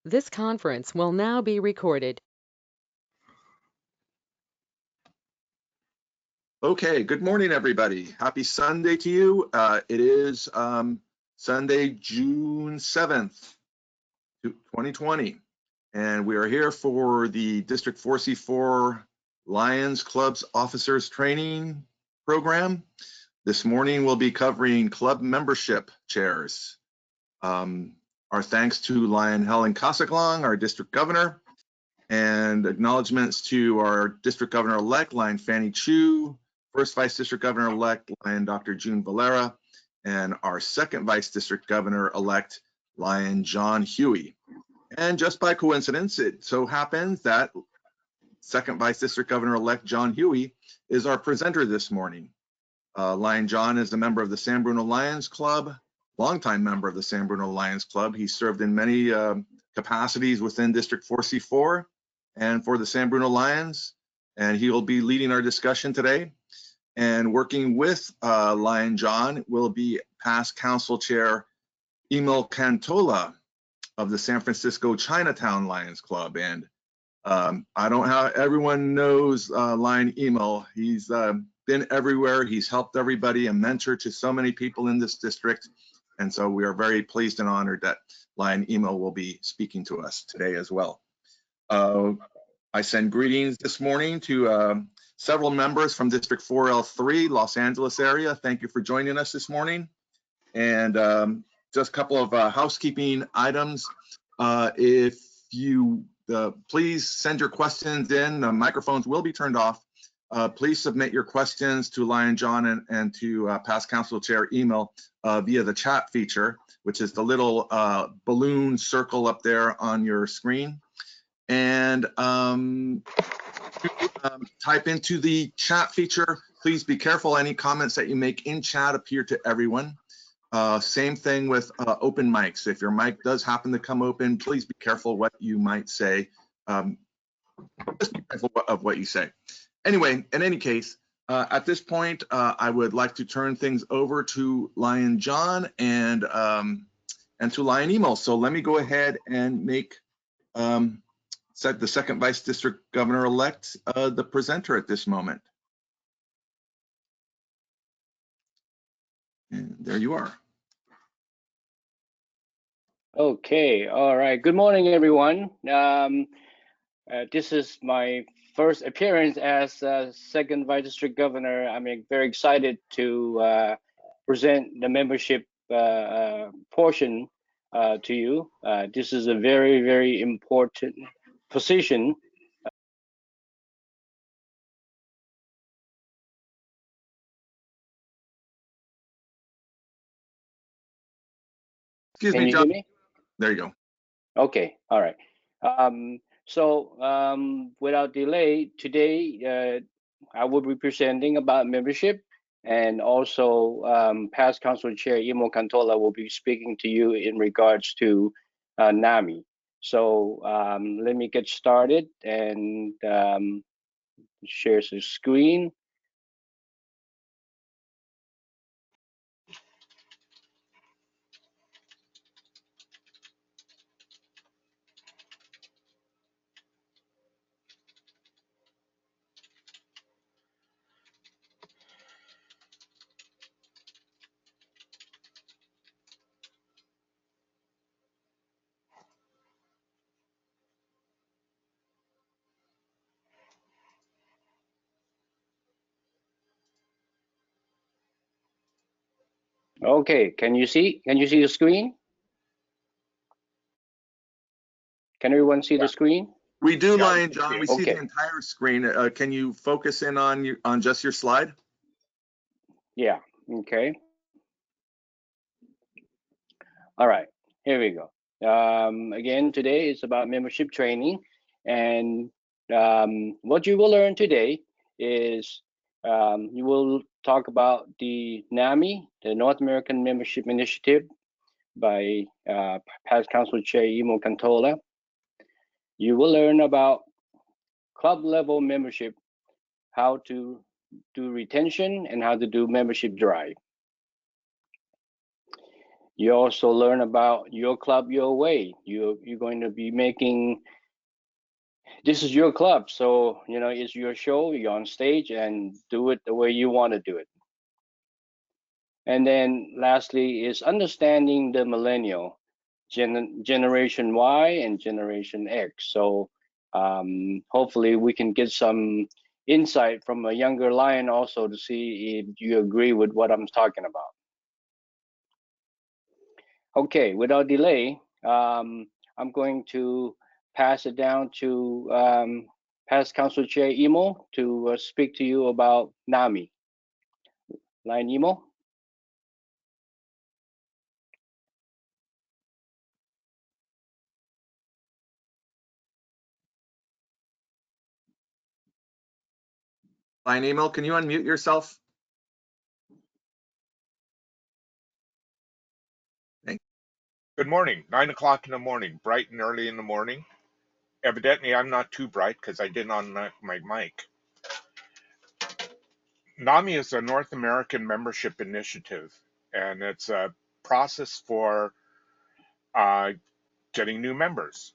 This conference will now be recorded. Okay, good morning, everybody. Happy Sunday to you. It is Sunday, June 7th, 2020, and we are here for the District 4C4 Lions Clubs Officers Training Program. This morning we'll be covering club membership chairs. Our thanks to Lion Helen Kasaglong, our District Governor, and acknowledgements to our District Governor-elect, Lion Fanny Chu, First Vice District Governor-elect, Lion Dr. June Valera, and our Second Vice District Governor-elect, Lion John Huey. And just by coincidence, it so happens that Second Vice District Governor-elect John Huey is our presenter this morning. Lion John is a member of the San Bruno Lions Club, longtime member of the San Bruno Lions Club. He served in many capacities within District 4C4 and for the San Bruno Lions, and he will be leading our discussion today. And working with Lion John will be past Council Chair Emil Cantola of the San Francisco Chinatown Lions Club. And I don't know how everyone knows Lion Emil. He's been everywhere. He's helped everybody, a mentor to so many people in this district. And so we are very pleased and honored that Lion Emil will be speaking to us today as well. I send greetings this morning to several members from District 4L3, Los Angeles area. Thank you for joining us this morning. And just a couple of housekeeping items. If you please send your questions in, the microphones will be turned off. Please submit your questions to Lion John and to past Council Chair Emil via the chat feature, which is the little balloon circle up there on your screen. And type into the chat feature. Please be careful. Any comments that you make in chat appear to everyone. Same thing with open mics. If your mic does happen to come open, please be careful what you might say. Just be careful of what you say. Anyway, in any case, at this point, I would like to turn things over to Lion John and to Lion Emil. So let me go ahead and make the Second Vice District Governor-elect the presenter at this moment. And there you are. Okay, all right. Good morning, everyone. This is my first appearance as Second Vice District Governor. I'm very excited to present the membership portion to you. This is a very, very important position. Excuse Can me, you John. hear me? There you go. Okay, all right. Without delay, today I will be presenting about membership, and also past Council Chair Emil Cantola will be speaking to you in regards to NAMI. So let me get started and share the screen. Okay, can you see the screen? Can everyone see the screen? We do, Lion John. We see Okay. the entire screen. Can you focus in on just your slide? Yeah. Okay. All right. Here we go. Again, today is about membership training, and what you will learn today is you will talk about the NAMI, the North American Membership Initiative, by past Council Chair Emil Cantola. You will learn about club level membership, how to do retention, and how to do membership drive. You also learn about your club your way. You're going to be making, this is your club, so it's your show. You're on stage and do it the way you want to do it. And then lastly is understanding the millennial, generation Y and generation X. So hopefully we can get some insight from a younger lion also to see if you agree with what I'm talking about. Okay, without delay, I'm going to pass it down to past Council Chair Imo to speak to you about NAMI. Lion Imo? Lion Emo, can you unmute yourself? Good morning, 9 o'clock in the morning, bright and early in the morning. Evidently, I'm not too bright because I didn't on my mic. NAMI is a North American membership initiative, and it's a process for getting new members.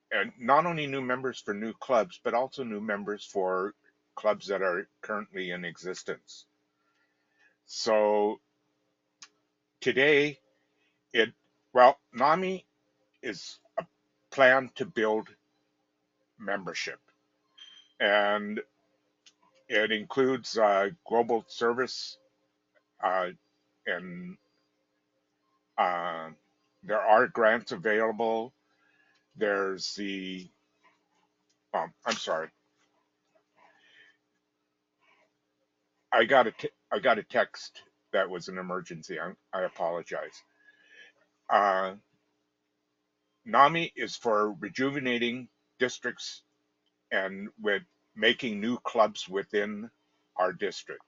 And not only new members for new clubs, but also new members for clubs that are currently in existence. So today, NAMI is a plan to build membership. And it includes global service, and there are grants available. There's the, I'm sorry, I got a text that was an emergency. I apologize. NAMI is for rejuvenating districts and with making new clubs within our district.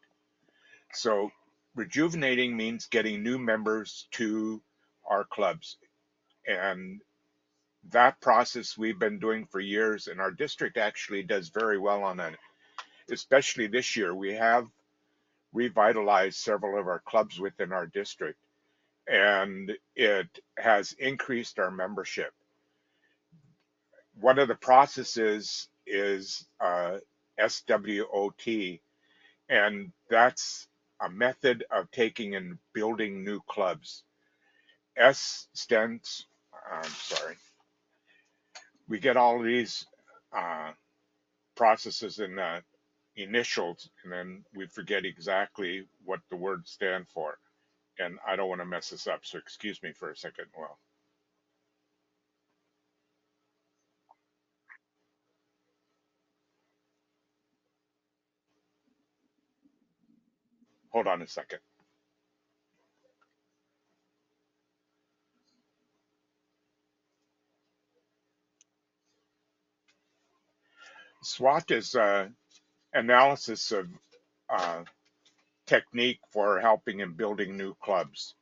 So rejuvenating means getting new members to our clubs. And that process we've been doing for years, and our district actually does very well on that. Especially this year, we have revitalized several of our clubs within our district, and it has increased our membership. One of the processes is SWOT, and that's a method of taking and building new clubs. S stands, I'm sorry, we get all of these processes in initials, and then we forget exactly what the words stand for. And I don't want to mess this up, so excuse me for a second. Well, hold on a second. SWOT is analysis of technique for helping and building new clubs.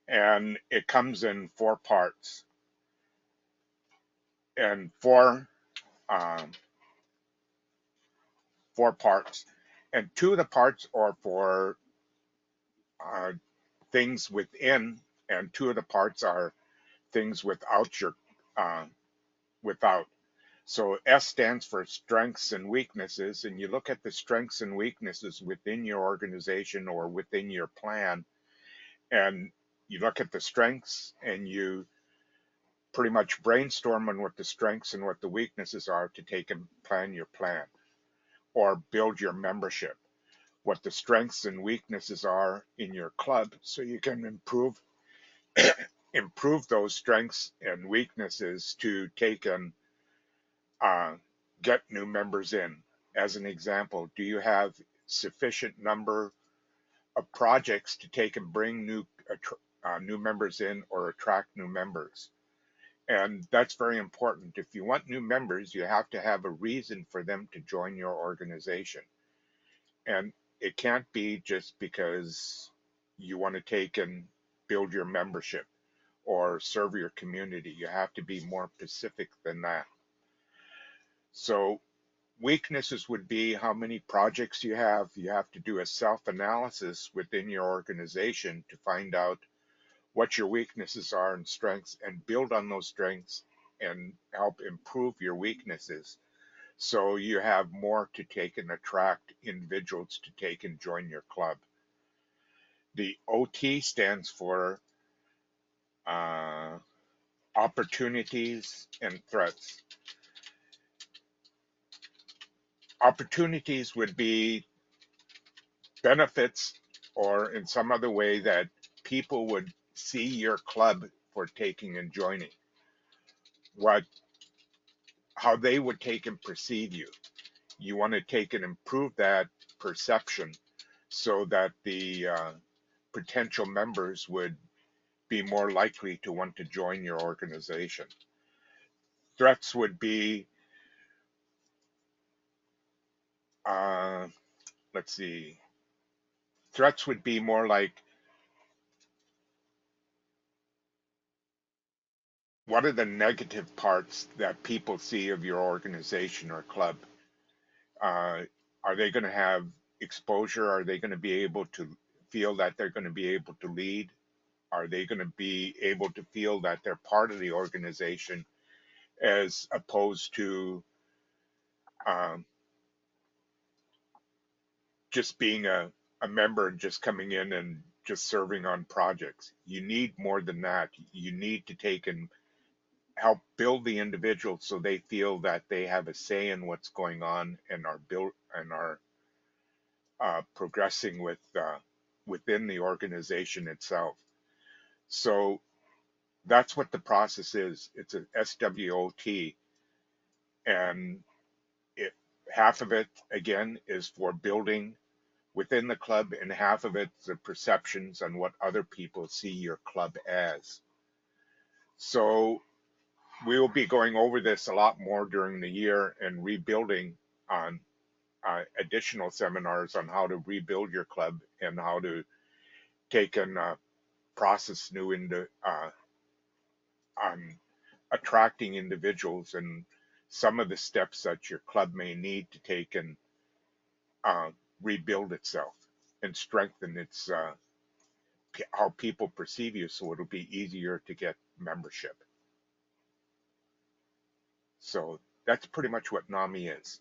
And it comes in 4 parts. And 4 parts. And 2 of the parts are for things within, and 2 of the parts are things without your without. So S stands for strengths and weaknesses, and you look at the strengths and weaknesses within your organization or within your plan, and you look at the strengths and you pretty much brainstorm on what the strengths and what the weaknesses are to take and plan your plan or build your membership, what the strengths and weaknesses are in your club so you can improve those strengths and weaknesses to take and get new members in. As an example, do you have sufficient number of projects to take and bring new members in or attract new members? And that's very important. If you want new members, you have to have a reason for them to join your organization. And it can't be just because you want to take and build your membership or serve your community. You have to be more specific than that. So weaknesses would be how many projects you have. You have to do a self-analysis within your organization to find out what your weaknesses are and strengths, and build on those strengths and help improve your weaknesses, so you have more to take and attract individuals to take and join your club. The OT stands for opportunities and threats. Opportunities would be benefits, or in some other way that people would see your club for taking and joining, how they would take and perceive you. You want to take and improve that perception so that the potential members would be more likely to want to join your organization. Threats would be, let's see, threats would be more like, what are the negative parts that people see of your organization or club? Are they going to have exposure? Are they going to be able to feel that they're going to be able to lead? Are they going to be able to feel that they're part of the organization, as opposed to just being a member and just coming in and just serving on projects? You need more than that. You need to take and help build the individuals so they feel that they have a say in what's going on and are progressing within the organization itself. So that's what the process is. It's a SWOT, and half of it again is for building within the club, and half of it's the perceptions on what other people see your club as. So we will be going over this a lot more during the year and rebuilding on additional seminars on how to rebuild your club and how to take and process new into on attracting individuals, and some of the steps that your club may need to take and rebuild itself and strengthen its how people perceive you, so it'll be easier to get membership. So that's pretty much what NAMI is.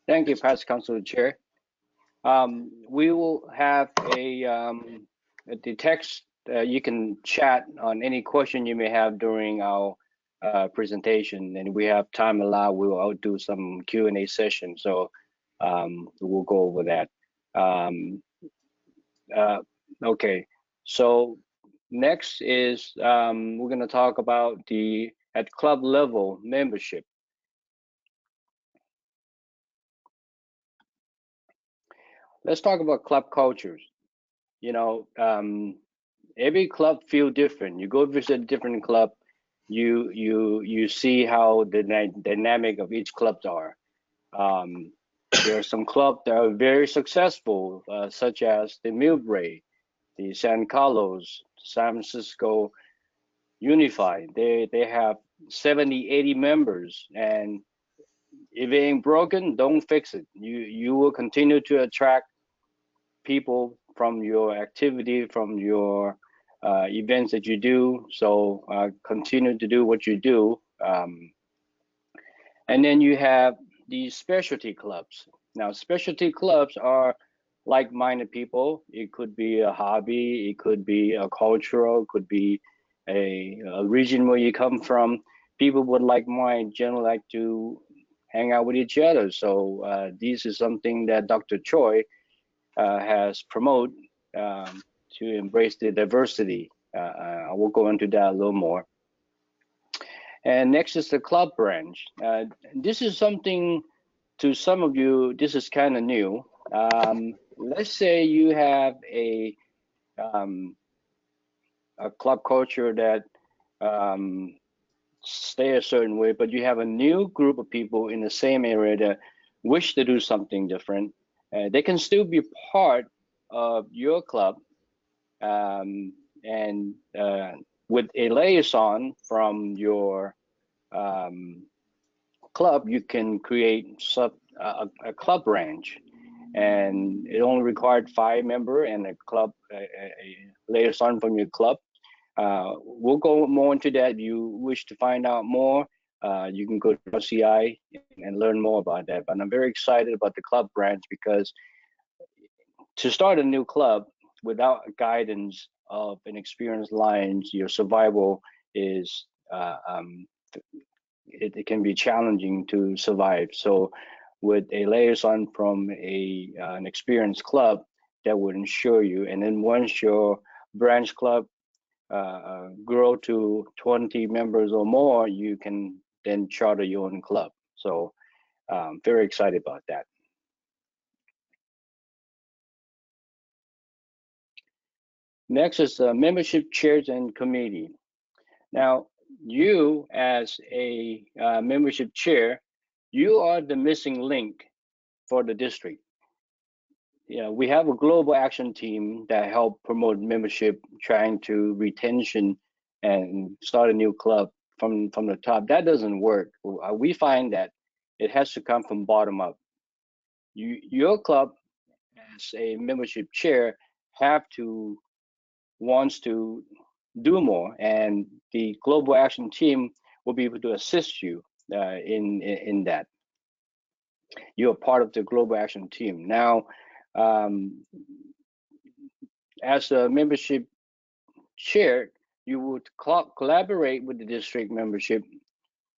Thank you, Past Council Chair. We will have the text. You can chat on any question you may have during our presentation, and we have time allowed, we will do some Q&A session. So we'll go over that. Okay, so next is we're going to talk about at club level membership. Let's talk about club cultures. You know, every club feel different. You go visit a different club, you see how the dynamic of each clubs are. There are some clubs that are very successful, such as the Millbrae, the San Carlos, San Francisco Unified. They have 70, 80 members, and if it ain't broken, don't fix it. You will continue to attract people from your activity, from your events that you do. So continue to do what you do. And then you have these specialty clubs. Now, specialty clubs are like-minded people. It could be a hobby, it could be a cultural, it could be a region where you come from. People would like mine generally like to hang out with each other. So this is something that Dr. Choi has promoted to embrace the diversity. I will go into that a little more. And next is the club branch. This is something, to some of you, this is kind of new. Let's say you have a club culture that stay a certain way, but you have a new group of people in the same area that wish to do something different. They can still be part of your club, and with a liaison from your club, you can create a club branch. and it only required 5 members and a club, a liaison from your club. We'll go more into that. If you wish to find out more, you can go to RCI and learn more about that. But I'm very excited about the club branch, because to start a new club without guidance of an experienced Lions, your survival is it can be challenging to survive. So with a liaison from an experienced club, that would ensure you. And then once your branch club grow to 20 members or more, you can then charter your own club. So very excited about that. Next is membership chairs and committee. Now, you as a membership chair, you are the missing link for the district. We have a global action team that help promote membership, trying to retention and start a new club from the top. That doesn't work. We find that it has to come from bottom up. Your club as a membership chair wants to do more, and the global action team will be able to assist you in that. You're part of the global action team. Now, as a membership chair, you would collaborate with the district membership,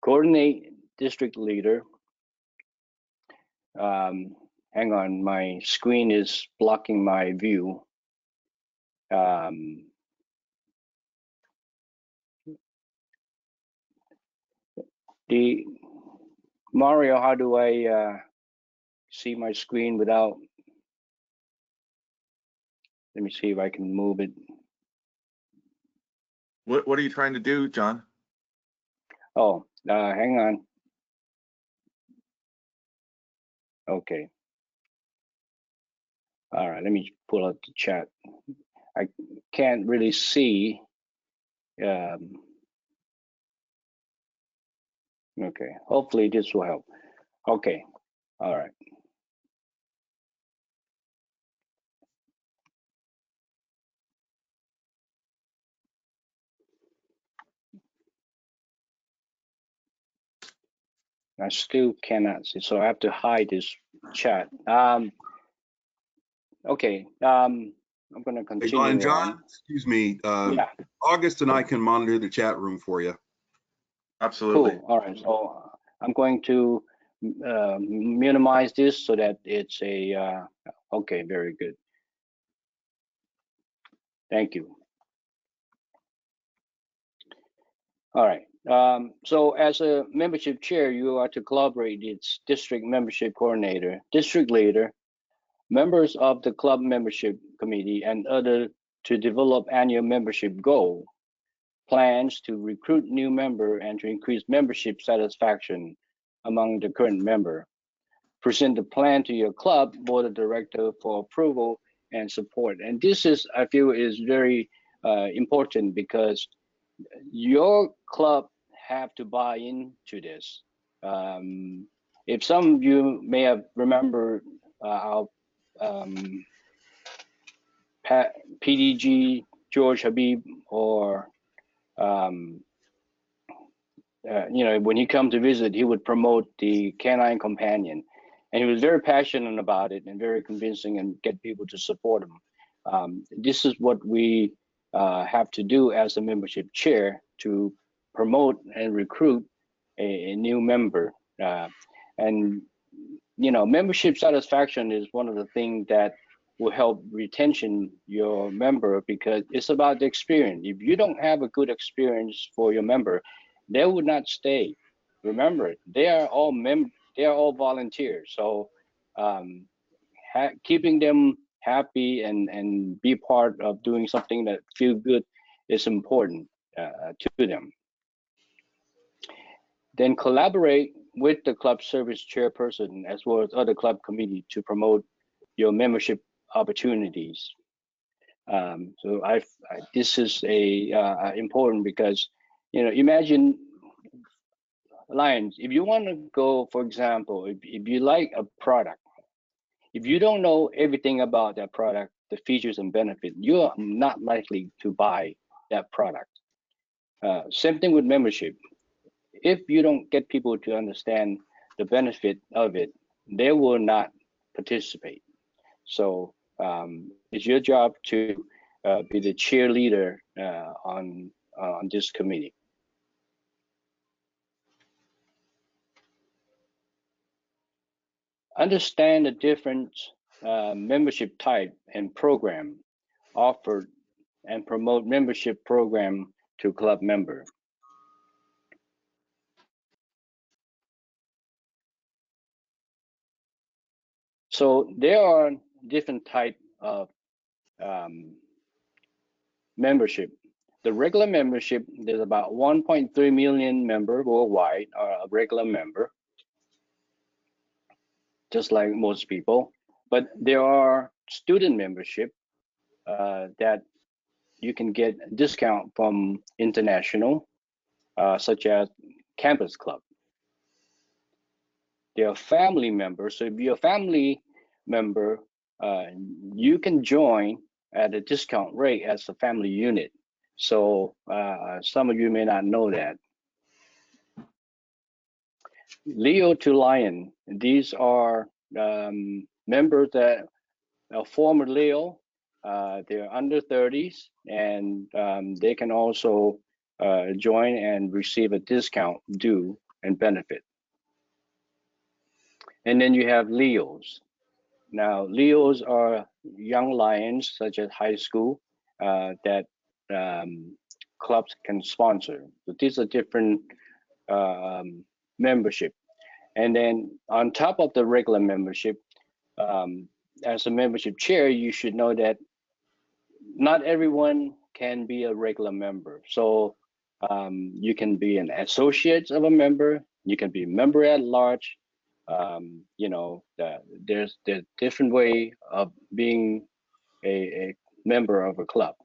coordinate district leader. Hang on, my screen is blocking my view. Mario, how do I see my screen without? Let me see if I can move it. What are you trying to do, John? Oh, hang on. Okay. All right, let me pull up the chat. I can't really see. Okay, hopefully this will help. Okay, all right. I still cannot see, so I have to hide this chat. Okay, I'm gonna continue. Hey, John, excuse me. Yeah. August and I can monitor the chat room for you. Absolutely. Cool. All right. So I'm going to minimize this so that it's a okay. Very good. Thank you. All right. So as a membership chair, you are to collaborate its district membership coordinator, district leader, members of the club membership committee, and other to develop annual membership goal, plans to recruit new member and to increase membership satisfaction among the current member. Present the plan to your club board of director for approval and support. And this is, I feel, is very important, because your club have to buy into this. If some of you may have remembered our PDG George Habib, or when he come to visit, he would promote the canine companion, and he was very passionate about it and very convincing, and get people to support him. This is what we have to do as a membership chair to promote and recruit a new member. And membership satisfaction is one of the things that will help retention your member, because it's about the experience. If you don't have a good experience for your member, they would not stay. Remember, they are all volunteers. So keeping them happy and be part of doing something that feel good is important to them. Then collaborate with the club service chairperson as well as other club committee to promote your membership opportunities. So this is important, because imagine, Lions, if you want to go, for example, if you like a product, If you don't know everything about that product, the features and benefits, you're not likely to buy that product. Same thing with membership. If you don't get people to understand the benefit of it, they will not participate. So it's your job to be the cheerleader on this committee. Understand the different membership type and program offered, and promote membership program to club member. So there are different type of membership. The regular membership, there's about 1.3 million member worldwide are a regular member, just like most people. But there are student membership that you can get a discount from international, such as Campus Club. There are family members. So if you're a family member, you can join at a discount rate as a family unit. So some of you may not know that. Leo to Lion, these are members that are former Leo. They're under 30s, and they can also join and receive a discount due and benefit. And then you have Leos. Now, Leos are young lions, such as high school, that clubs can sponsor. So these are different membership. And then on top of the regular membership, as a membership chair, you should know that not everyone can be a regular member. So you can be an associate of a member, you can be a member at large. You know, there's different way of being a member of a club.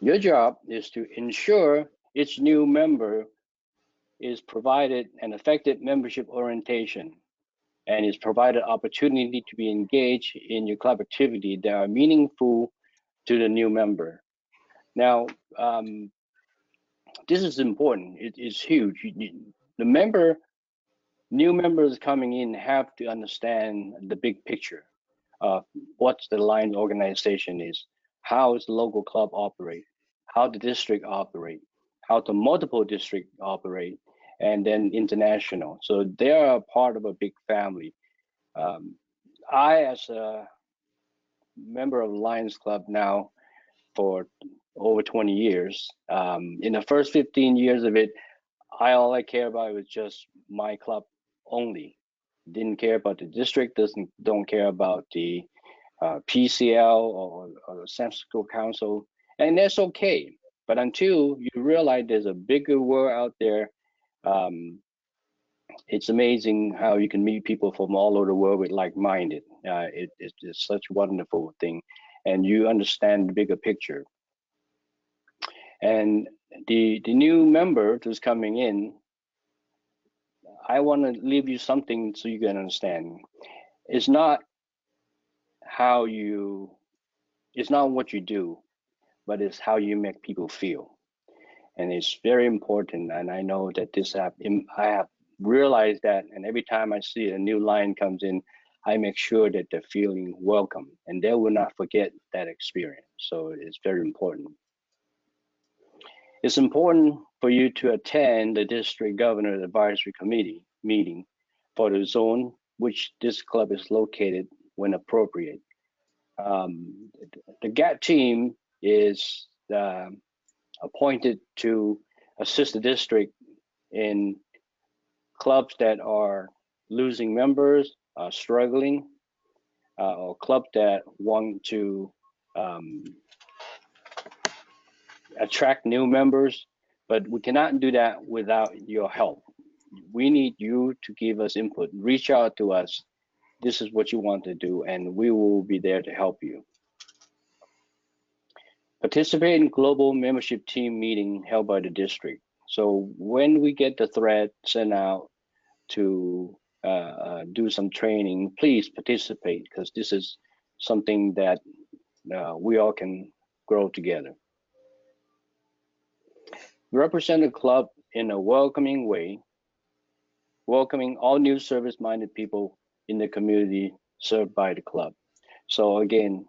Your job is to ensure each new member is provided an effective membership orientation and is provided opportunity to be engaged in your club activity that are meaningful to the new member. Now, this is important. It is huge. The new members coming in have to understand the big picture of what the Lions organization is, how does the local club operate, how the district operate, how the multiple district operate, and then international. So they are part of a big family. I, as a member of the Lions Club now for over 20 years, in the first 15 years of it, all I care about was just my club only. Didn't care about the district, don't care about the PCL or the San Francisco Council, and that's okay. But until you realize there's a bigger world out there, it's amazing how you can meet people from all over the world with like-minded. It's such a wonderful thing, and you understand the bigger picture. And the new member who's coming in, I want to leave you something so you can understand. It's not what you do, but it's how you make people feel. And it's very important. And I know that I have realized that, and every time I see a new Lion comes in, I make sure that they're feeling welcome and they will not forget that experience. So it's very important. It's important for you to attend the District Governor Advisory Committee meeting for the zone which this club is located when appropriate. The GAT team is appointed to assist the district in clubs that are losing members, struggling, or clubs that want to attract new members, but we cannot do that without your help. We need you to give us input. Reach out to us. This is what you want to do, and we will be there to help you. Participate in global membership team meeting held by the district. So when we get the thread sent out to do some training, please participate, because this is something that we all can grow together. Represent the club in a welcoming way, welcoming all new service-minded people in the community served by the club. So again,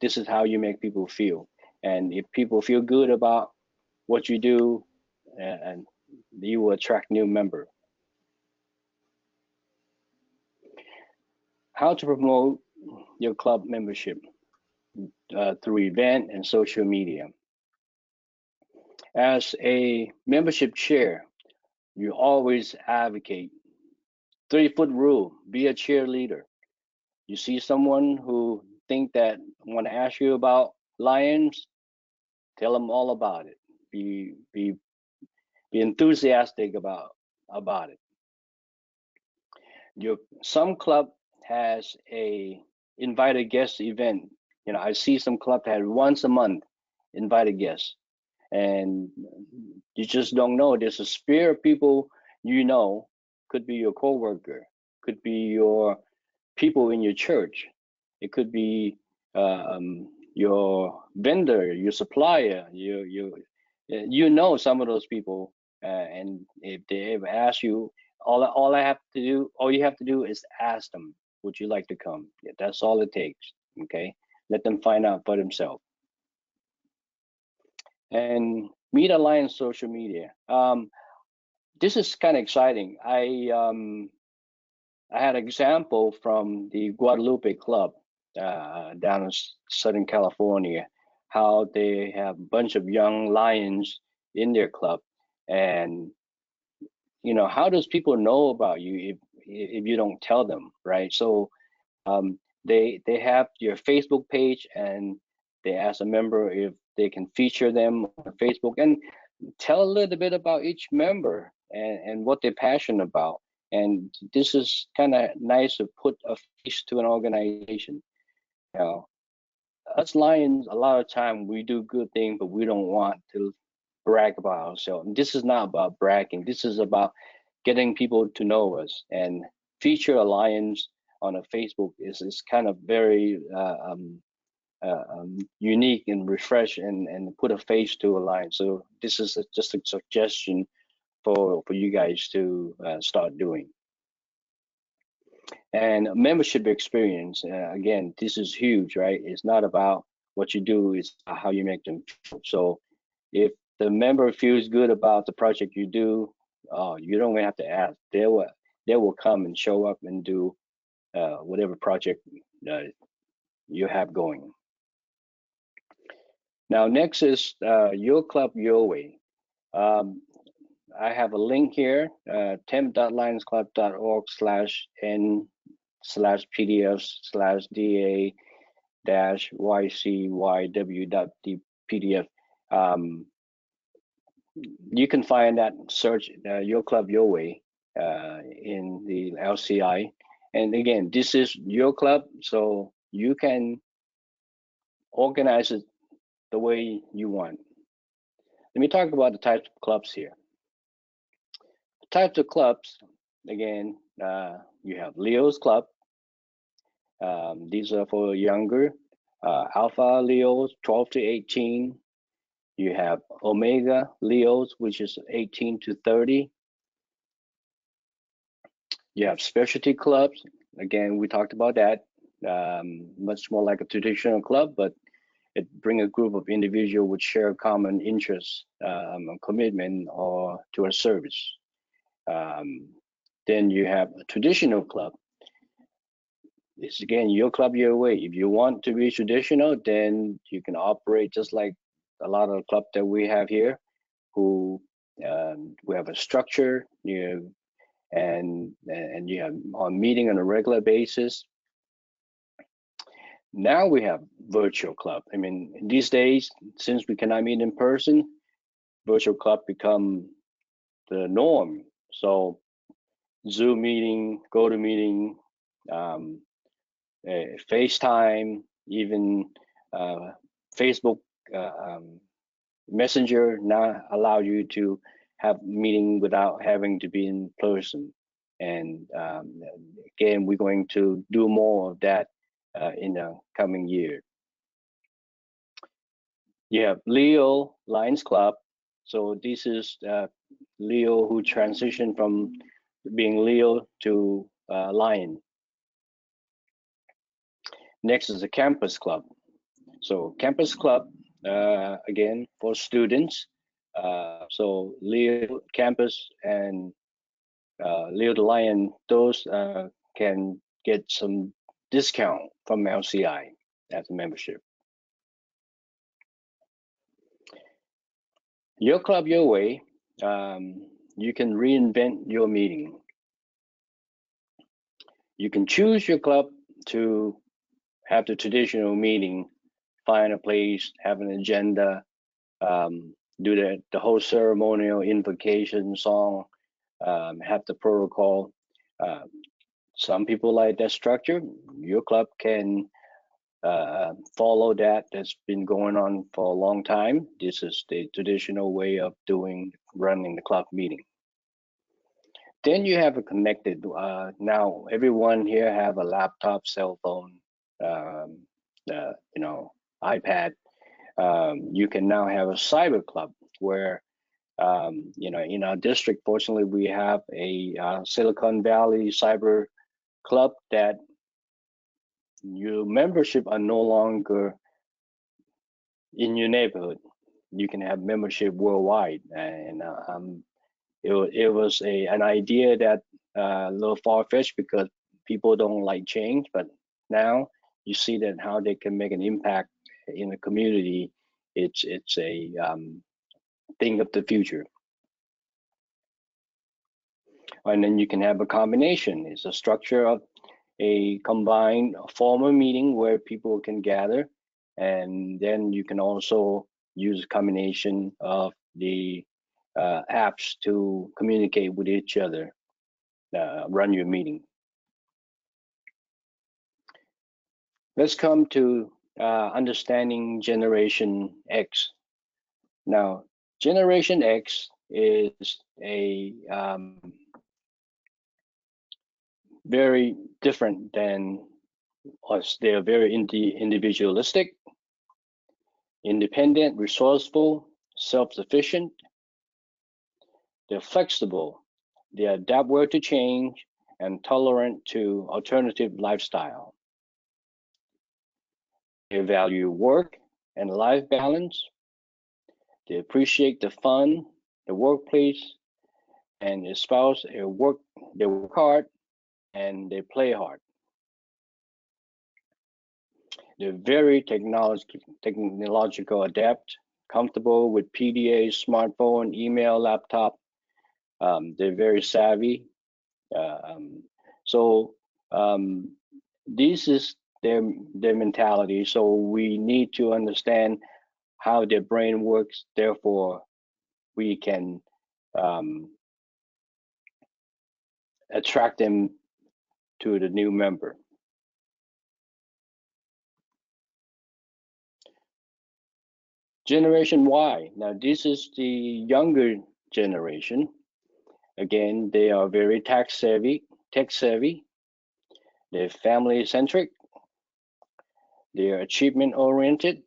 this is how you make people feel. And if people feel good about what you do, and you will attract new members. How to promote your club membership through event and social media. As a membership chair, you always advocate 3-foot rule, be a cheerleader. You see someone who think that want to ask you about Lions, tell them all about it. Be enthusiastic about it. Some club has a invited guest event. I see some club that have once a month invited guests, and you just don't know. There's a sphere of people could be your coworker, could be your people in your church, it could be your vendor, your supplier, some of those people, and if they ever ask you, all you have to do is ask them, would you like to come? Yeah, that's all it takes. Okay, let them find out for themselves. And meet Alliance social media. This is kind of exciting. I had an example from the Guadalupe Club down in Southern California, how they have a bunch of young Lions in their club. And how does people know about you if you don't tell them, right? So they have your Facebook page, and they ask a member if they can feature them on Facebook and tell a little bit about each member and what they're passionate about. And this is kind of nice to put a face to an organization. Us Lions, a lot of time we do good things, but we don't want to brag about ourselves. And this is not about bragging. This is about getting people to know us. And feature a Lions on a Facebook is kind of very unique and refresh and put a face to a line. So this is just a suggestion for you guys to start doing. And membership experience, again, this is huge, right? It's not about what you do, it's how you make them feel. So if the member feels good about the project you do, you don't even have to ask. They will come and show up and do whatever project you have going. Now, next is Your Club, Your Way. I have a link here, temp.lionsclub.org/n/PDF-YCYW.pdf. You can find that, search Your Club, Your Way in the LCI. And again, this is your club, so you can organize it the way you want. Let me talk about the types of clubs here. The types of clubs, again, you have Leo's Club. These are for younger. Alpha Leos, 12 to 18. You have Omega Leos, which is 18 to 30. You have specialty clubs. Again, we talked about that. Much more like a traditional club, but it brings a group of individuals which share common interests, commitment, or to a service. Then you have a traditional club. It's again your club, your way. If you want to be traditional, then you can operate just like a lot of the club that we have here, who we have a structure, and you have on meeting on a regular basis. Now we have virtual club. I mean, these days, since we cannot meet in person, virtual club become the norm. So Zoom meeting, GoToMeeting, FaceTime, even Facebook Messenger now allow you to have meeting without having to be in person. And again, we're going to do more of that in the coming year. You have Leo Lions Club. So this is Leo who transitioned from being Leo to Lion. Next is the Campus Club. So Campus Club, again, for students. So Leo Campus and Leo the Lion, those can get some discount from LCI as a membership. Your club, your way. You can reinvent your meeting. You can choose your club to have the traditional meeting, find a place, have an agenda, do the whole ceremonial invocation song, have the protocol. Some people like that structure. Your club can follow that. That's been going on for a long time. This is the traditional way of running the club meeting. Then you have a connected. Now everyone here have a laptop, cell phone, iPad. You can now have a cyber club where, in our district, fortunately, we have a Silicon Valley cyber club that your membership are no longer in your neighborhood. You can have membership worldwide, and it was an idea that a little far-fetched because people don't like change, but now you see that how they can make an impact in the community. It's a thing of the future. And then you can have a combination. It's a structure of a combined formal meeting where people can gather, and then you can also use a combination of the apps to communicate with each other, run your meeting. Let's come to understanding Generation X. Now, Generation X is a very different than us. They are very individualistic, independent, resourceful, self-sufficient. They're flexible. They adapt well to change and tolerant to alternative lifestyle. They value work and life balance. They appreciate the fun, the workplace, and espouse they work hard and they play hard. They're very technological adept, comfortable with PDA, smartphone, email, laptop. They're very savvy. This is their mentality. So we need to understand how their brain works. Therefore, we can attract them to the new member. Generation Y. Now, this is the younger generation. Again, they are very tech savvy. They're family centric. They're achievement oriented.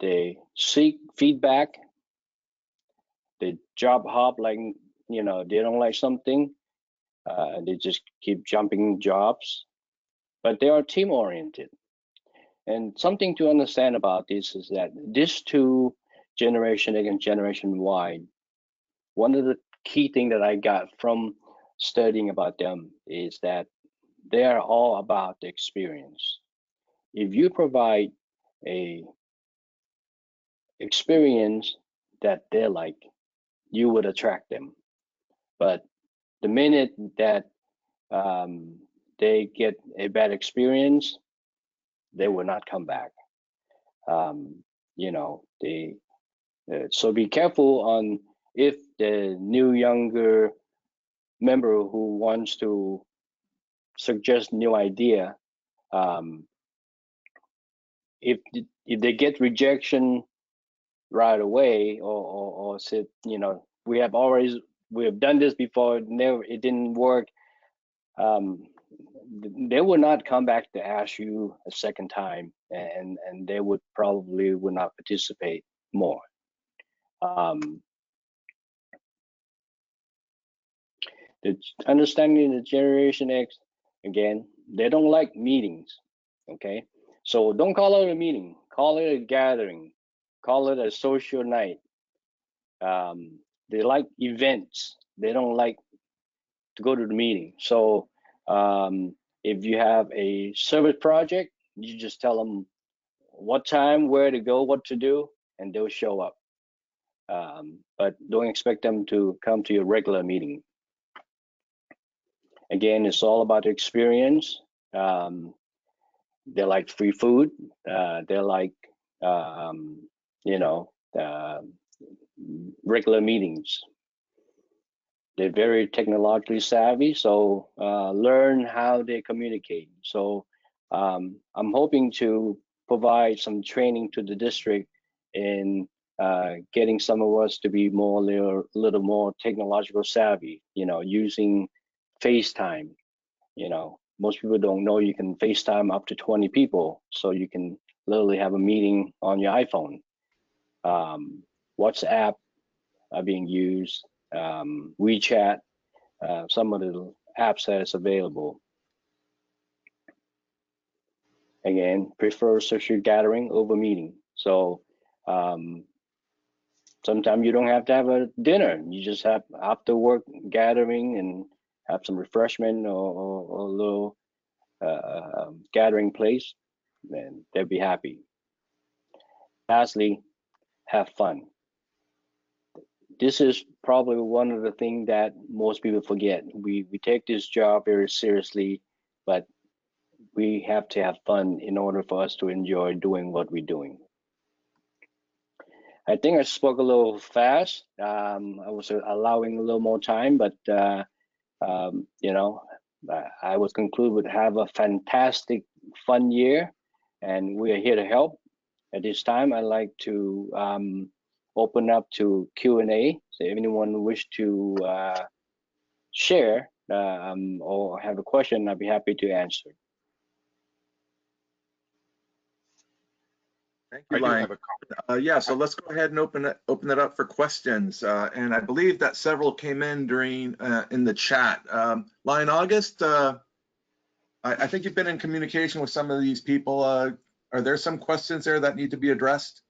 They seek feedback. They job hop, like, they don't like something. They just keep jumping jobs, but they are team oriented. And something to understand about this is that these two generation X and Generation Y, one of the key things that I got from studying about them is that they are all about the experience. If you provide a experience that they like, you would attract them. But the minute that they get a bad experience, they will not come back. So be careful on if the new younger member who wants to suggest new idea, if they get rejection right away, or said, you know, we have done this before, never, it didn't work, they would not come back to ask you a second time, and they would not participate more. Understanding the Generation X, again, they don't like meetings. Okay, so don't call it a meeting, call it a gathering, call it a social night. They like events, they don't like to go to the meeting. So if you have a service project, you just tell them what time, where to go, what to do, and they'll show up. But don't expect them to come to your regular meeting. Again, it's all about the experience. They like free food. They like, you know, regular meetings. They're very technologically savvy, so learn how they communicate. So I'm hoping to provide some training to the district in getting some of us to be little more technological savvy, you know, using FaceTime. You know, most people don't know you can FaceTime up to 20 people, so you can literally have a meeting on your iPhone. WhatsApp are being used, WeChat, some of the apps that is available. Again, prefer social gathering over meeting. So sometimes you don't have to have a dinner. You just have after work gathering and have some refreshment or a little gathering place, and they'll be happy. Lastly, have fun. This is probably one of the things that most people forget. We take this job very seriously, but we have to have fun in order for us to enjoy doing what we're doing. I think I spoke a little fast. I was allowing a little more time, but you know, I would conclude with have a fantastic, fun year, and we are here to help. At this time, I'd like to open up to Q&A. So if anyone wish to share or have a question, I'd be happy to answer. Thank I you, do Lion. have a comment. Yeah, so let's go ahead and open it up for questions. And I believe that several came in during in the chat. Lion August, I think you've been in communication with some of these people. Are there some questions there that need to be addressed?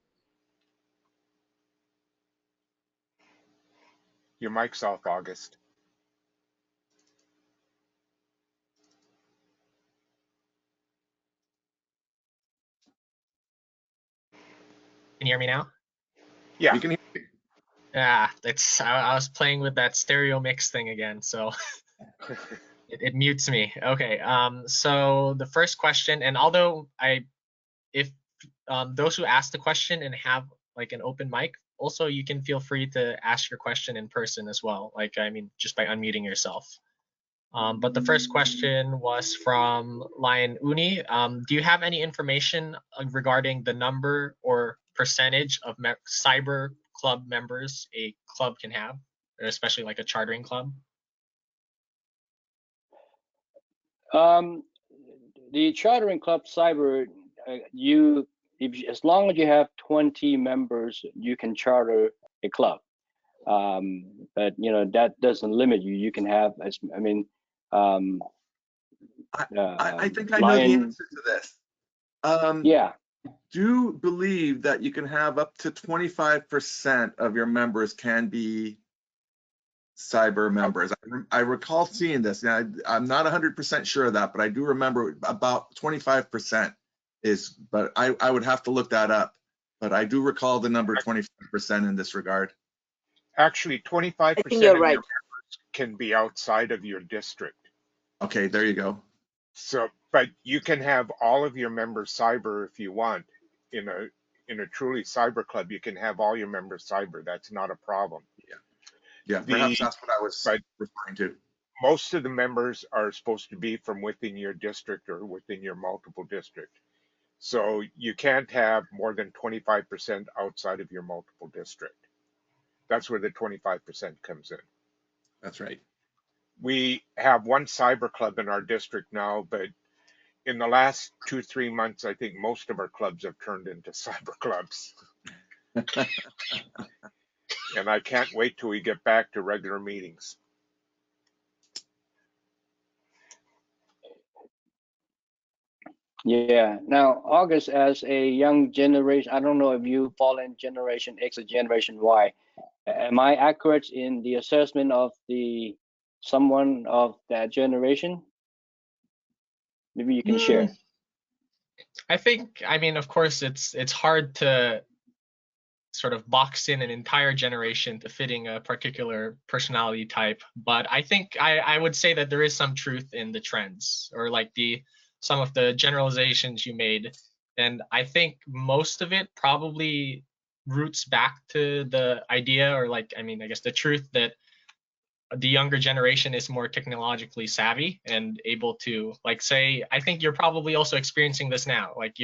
Your mic's off, August. Can you hear me now? Yeah. We can hear you. I was playing with that stereo mix thing again, so it mutes me. Okay, so the first question, and although if those who ask the question and have like an open mic, also you can feel free to ask your question in person as well. Like, I mean, just by unmuting yourself. But the first question was from Lion Uni. Do you have any information regarding the number or percentage of cyber club members a club can have, or especially like a chartering club? The chartering club cyber, as long as you have 20 members, you can charter a club. But you know that doesn't limit you. You can have, I think I know the answer to this. Yeah. I do believe that you can have up to 25% of your members can be cyber members. I recall seeing this. Now, I'm not 100% sure of that, but I do remember about 25% is, but I would have to look that up. But I do recall the number 25% in this regard. Actually, 25% of you're your right. members can be outside of your district. Okay, there you go. So, but you can have all of your members cyber if you want. In a truly cyber club, you can have all your members cyber. That's not a problem. Yeah, perhaps that's what I was referring to. Most of the members are supposed to be from within your district or within your multiple district. So you can't have more than 25% outside of your multiple district. That's where the 25% comes in. That's right. We have one cyber club in our district now, but in the last 2-3 months, I think most of our clubs have turned into cyber clubs. And I can't wait till we get back to regular meetings. Yeah. Now, August, as a young generation, I don't know if you fall in Generation X or Generation Y. Am I accurate in the assessment of someone of that generation? Maybe you can share. I think, I mean, of course, it's hard to sort of box in an entire generation to fitting a particular personality type, but I think I would say that there is some truth in the trends, or like some of the generalizations you made, and I think most of it probably roots back to the idea, or like, I mean, I guess the truth that the younger generation is more technologically savvy and able to, like, say, I think you're probably also experiencing this now, like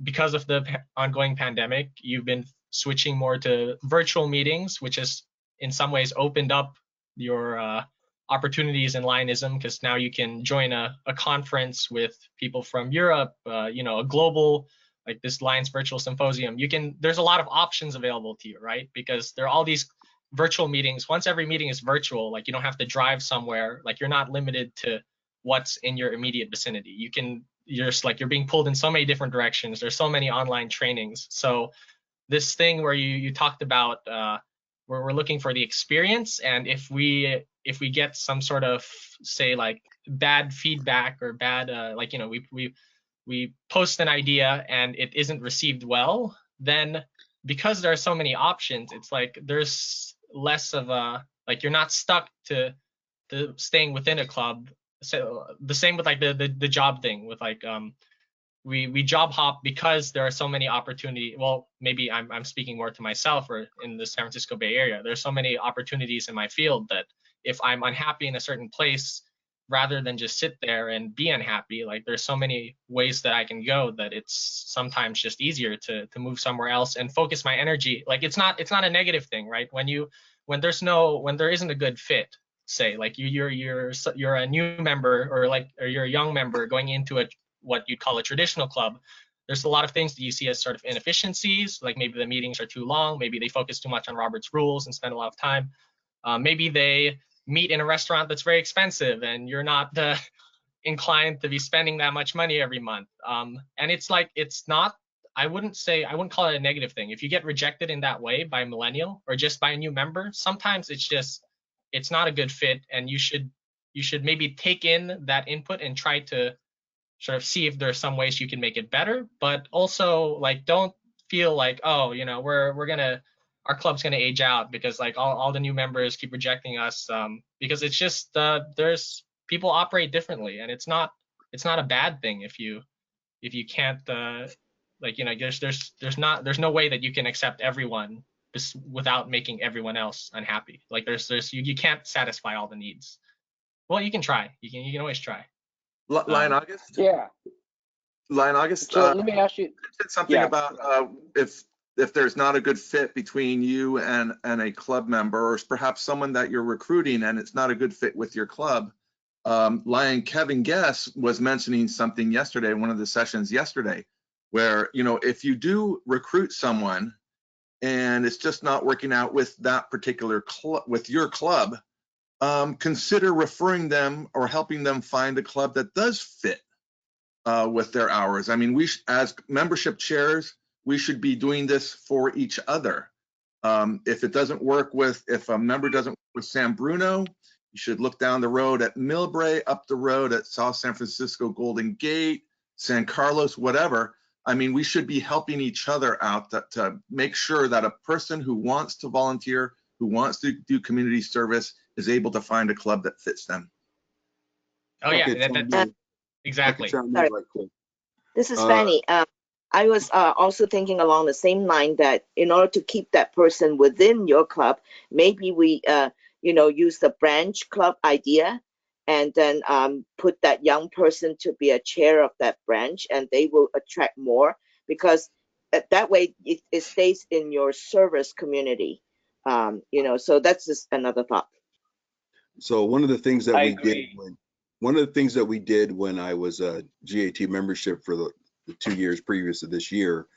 because of the ongoing pandemic, you've been switching more to virtual meetings, which has in some ways opened up your opportunities in Lionism, because now you can join a conference with people from Europe, you know, a global, like this Lions Virtual Symposium. There's a lot of options available to you, right? Because there are all these virtual meetings. Once every meeting is virtual, like you don't have to drive somewhere, like you're not limited to what's in your immediate vicinity. You're just like, you're being pulled in so many different directions. There's so many online trainings. So this thing where you talked about where we're looking for the experience, and if we get some sort of, say, like bad feedback or bad like, you know, we post an idea and it isn't received well, then because there are so many options, it's like there's less of a, like, you're not stuck to staying within a club. So the same with like the job thing with like we job hop because there are so many opportunities. Well, maybe I'm speaking more to myself, or in the San Francisco Bay Area, there's so many opportunities in my field that if I'm unhappy in a certain place, rather than just sit there and be unhappy, like there's so many ways that I can go that it's sometimes just easier to move somewhere else and focus my energy. Like it's not a negative thing, right? When there isn't a good fit, say like you're a new member, or you're a young member going into what you'd call a traditional club, there's a lot of things that you see as sort of inefficiencies, like maybe the meetings are too long, maybe they focus too much on Robert's rules and spend a lot of time. Maybe they meet in a restaurant that's very expensive and you're not inclined to be spending that much money every month. And it's like, I wouldn't call it a negative thing. If you get rejected in that way by a millennial or just by a new member, sometimes it's not a good fit, and you should maybe take in that input and try to sort of see if there's some ways you can make it better, but also like don't feel like, oh, you know, our club's gonna age out because like all the new members keep rejecting us, because it's just there's people operate differently, and it's not a bad thing if you can't like, you know, there's no way that you can accept everyone without making everyone else unhappy. Like you can't satisfy all the needs. Well, you can try. You can always try. Lion August? Yeah. Lion August, So let me ask you. said something about if there's not a good fit between you and a club member, or perhaps someone that you're recruiting and it's not a good fit with your club. Lion Kevin Guess was mentioning something yesterday, one of the sessions yesterday, where, you know, if you do recruit someone and it's just not working out with that particular club, with your club, consider referring them or helping them find a club that does fit with their hours. I mean, as membership chairs, we should be doing this for each other. If a member doesn't work with San Bruno, you should look down the road at Millbrae, up the road at South San Francisco Golden Gate, San Carlos, whatever. I mean, we should be helping each other out to make sure that a person who wants to volunteer, who wants to do community service, is able to find a club that fits them. Oh yeah, Okay, exactly. Sorry. Sorry. Right quick. This is Fanny. I was also thinking along the same line that in order to keep that person within your club, maybe we, use the branch club idea, and then put that young person to be a chair of that branch, and they will attract more, because that way it stays in your service community. So that's just another thought. So one of the things that I we did agree. when I was a GAT membership for the 2 years previous to this year,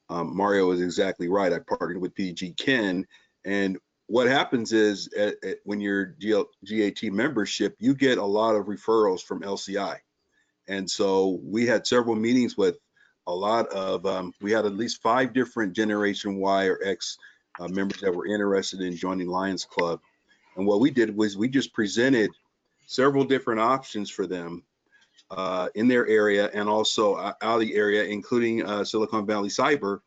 Mario is exactly right. I partnered with PG Ken, and what happens is when you're GAT membership, you get a lot of referrals from LCI. And so we had several meetings with a lot of, we had at least 5 different Generation Y or X members that were interested in joining Lions Club. And what we did was we just presented several different options for them in their area and also out of the area, including Silicon Valley Cyber,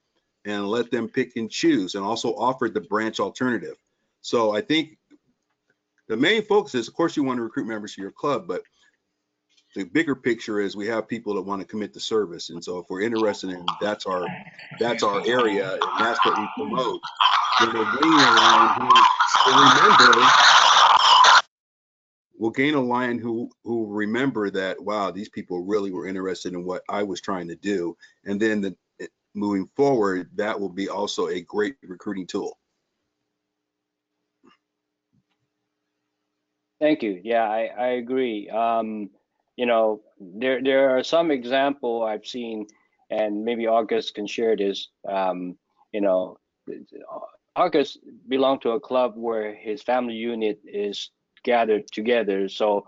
and let them pick and choose, and also offered the branch alternative. So I think the main focus is, of course, you want to recruit members to your club, but the bigger picture is we have people that want to commit to service. And so if we're interested in, that's our area, and that's what we promote. Then we'll gain a line who remember that, wow, these people really were interested in what I was trying to do. And then moving forward, that will be also a great recruiting tool. Thank you. Yeah, I agree. There are some example I've seen, and maybe August can share this. August belonged to a club where his family unit is gathered together, so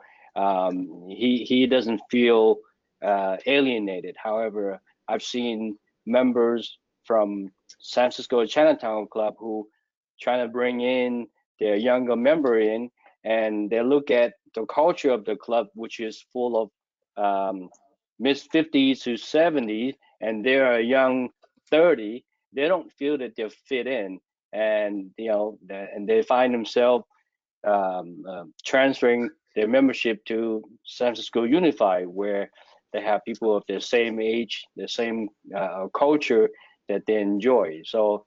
he doesn't feel alienated. However, I've seen members from San Francisco Chinatown Club who trying to bring in their younger member in, and they look at the culture of the club, which is full of mid 50s to 70s, and they're a young 30. They don't feel that they'll fit in, and and they find themselves transferring their membership to San Francisco Unified, where they have people of their same age, the same culture that they enjoy. So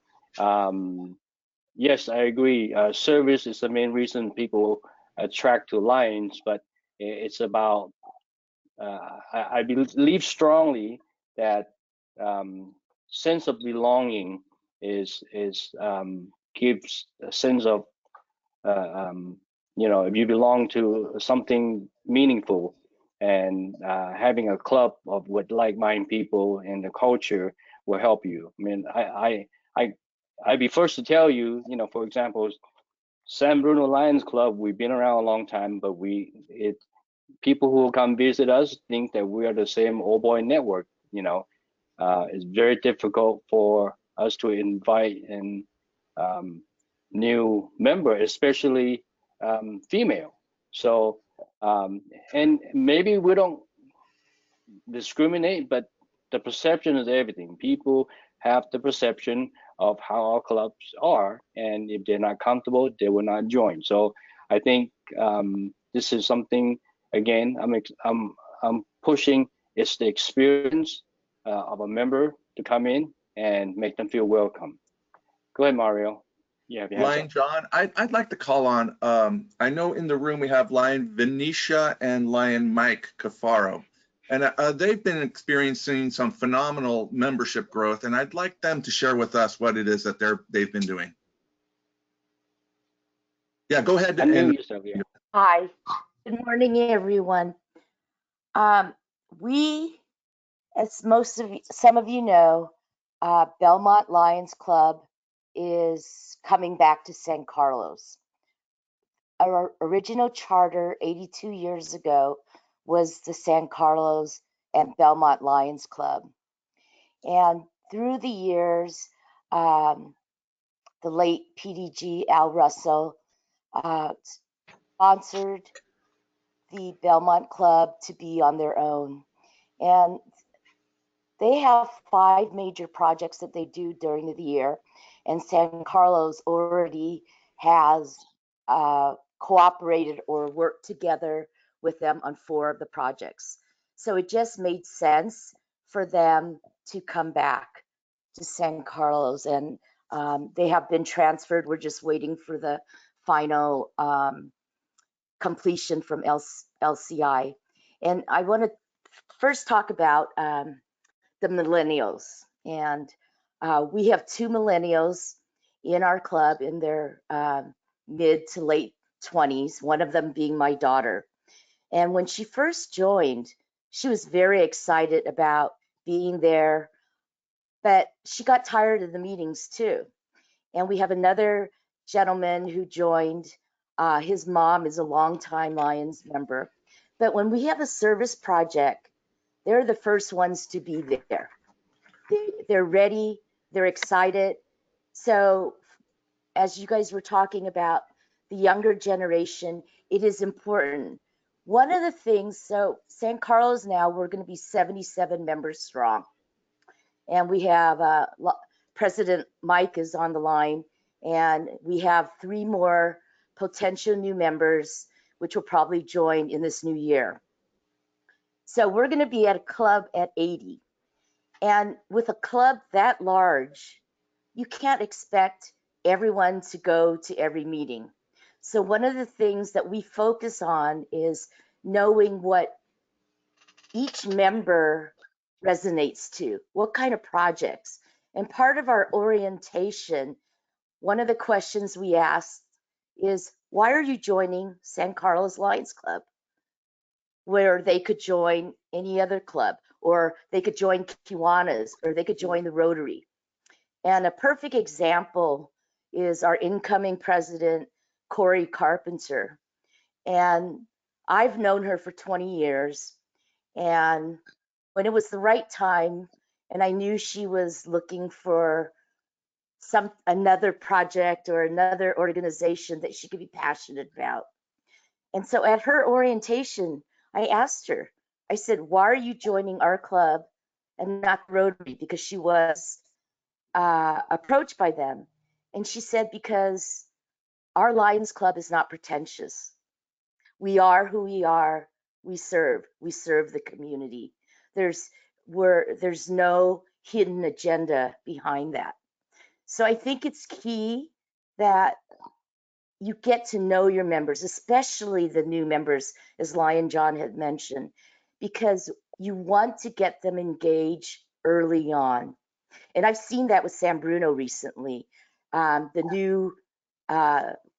yes, I agree. Service is the main reason people attract to Lions, but it's about I believe strongly that sense of belonging is gives a sense of if you belong to something meaningful, and having a club with like-minded people and the culture will help you. I mean, I'd be first to tell you, for example, San Bruno Lions Club, we've been around a long time, but people who come visit us think that we are the same old boy network. It's very difficult for us to invite in new member, especially female. So, and maybe we don't discriminate, but the perception is everything. People have the perception of how our clubs are, and if they're not comfortable, they will not join. So I think this is something, again, I'm pushing. It's the experience of a member to come in and make them feel welcome. Go ahead, Mario. Yeah, Lion John, I'd like to call on, I know in the room we have Lion Venetia and Lion Mike Cafaro, and they've been experiencing some phenomenal membership growth, and I'd like them to share with us what it is that they've been doing. Yeah, go ahead. Hi, good morning, everyone. We, as some of you know, Belmont Lions Club is coming back to San Carlos. Our original charter 82 years ago was the San Carlos and Belmont Lions Club. And through the years, the late PDG Al Russell sponsored the Belmont Club to be on their own. And they have 5 major projects that they do during the year. And San Carlos already has cooperated or worked together with them on 4 of the projects. So it just made sense for them to come back to San Carlos, and they have been transferred. We're just waiting for the final completion from LCI. And I want to first talk about the millennials. And we have 2 millennials in our club in their mid to late 20s, one of them being my daughter. And when she first joined, she was very excited about being there, but she got tired of the meetings too. And we have another gentleman who joined. His mom is a longtime Lions member. But when we have a service project, they're the first ones to be there. They're ready, they're excited. So as you guys were talking about the younger generation, it is important. One of the things, so San Carlos now, we're going to be 77 members strong. And we have President Mike is on the line, and we have 3 more potential new members, which will probably join in this new year. So we're going to be at a club at 80. And with a club that large, you can't expect everyone to go to every meeting. So one of the things that we focus on is knowing what each member resonates to, what kind of projects. And part of our orientation, one of the questions we asked is, why are you joining San Carlos Lions Club? Where they could join any other club, or they could join Kiwanis, or they could join the Rotary. And a perfect example is our incoming president, Corey Carpenter. And I've known her for 20 years. And when it was the right time, and I knew she was looking for another project or another organization that she could be passionate about. And so at her orientation, I asked her, I said, why are you joining our club and not Rotary? Because she was approached by them. And she said, because our Lions Club is not pretentious. We are who we are. We serve the community. There's no hidden agenda behind that. So I think it's key that you get to know your members, especially the new members, as Lion John had mentioned, because you want to get them engaged early on. And I've seen that with San Bruno recently. The new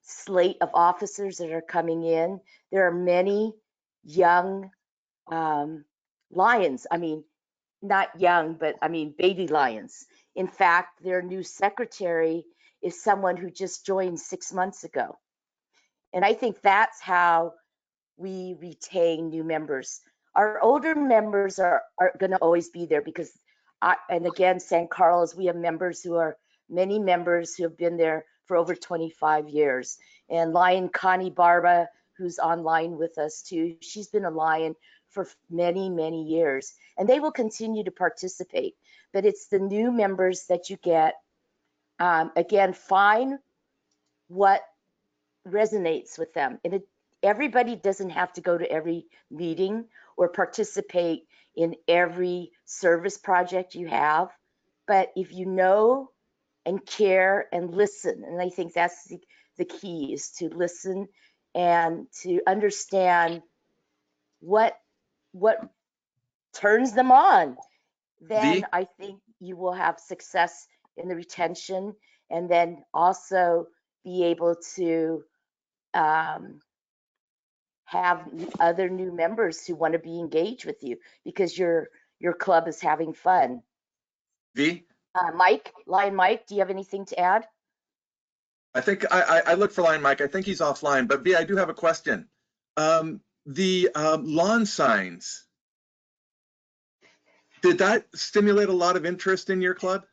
slate of officers that are coming in, there are many young Lions. I mean, not young, but I mean, baby Lions. In fact, their new secretary is someone who just joined 6 months ago. And I think that's how we retain new members. Our older members are going to always be there because, and again, San Carlos, we have many members who have been there for over 25 years. And Lion Connie Barba, who's online with us too, she's been a Lion for many, many years. And they will continue to participate. But it's the new members that you get. Again, find what resonates with them. And everybody doesn't have to go to every meeting or participate in every service project you have. But if you know and care and listen, and I think that's the key, is to listen and to understand what turns them on, then I think you will have success in the retention, and then also be able to have other new members who want to be engaged with you because your club is having fun. V? Lion Mike, do you have anything to add? I think I look for Lion Mike. I think he's offline, but V, I do have a question. The lawn signs, did that stimulate a lot of interest in your club?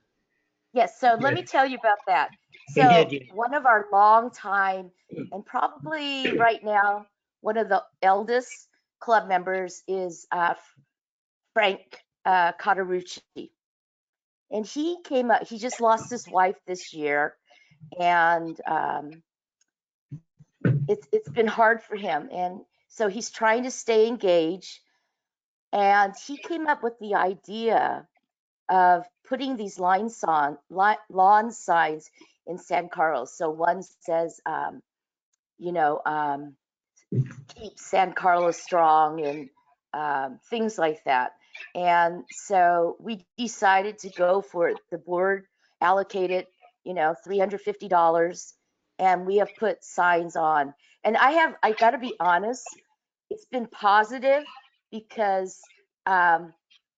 Yes, so let me tell you about that. So one of our long time, and probably right now, one of the eldest club members is Frank Catarucci. And he came up, he just lost his wife this year, and it's been hard for him. And so he's trying to stay engaged. And he came up with the idea of putting these lawn signs in San Carlos. So one says, keep San Carlos strong and things like that. And so we decided to go for it. The board allocated, $350, and we have put signs on. And I got to be honest, it's been positive because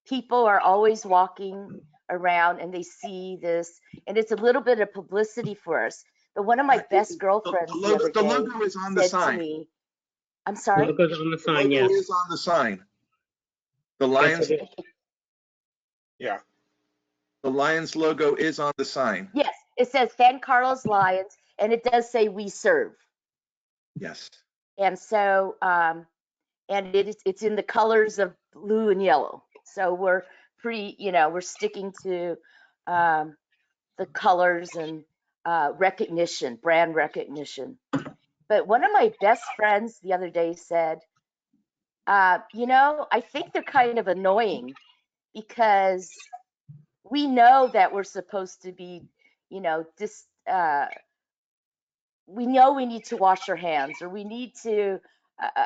people are always walking around and they see this, and it's a little bit of publicity for us. But one of my best girlfriends the other The day logo is on the said to sign. me, I'm sorry? Logo's on the The sign, logo yes. is on the sign. The Yes, Lions, it is. Yeah. the Lions logo is on the sign. Yes, it says San Carlos Lions, and it does say we serve. Yes. And so, and it's in the colors of blue and yellow. So we're we're sticking to the colors and recognition, brand recognition. But one of my best friends the other day said, I think they're kind of annoying because we know that we're supposed to be, we know we need to wash our hands, or we need to,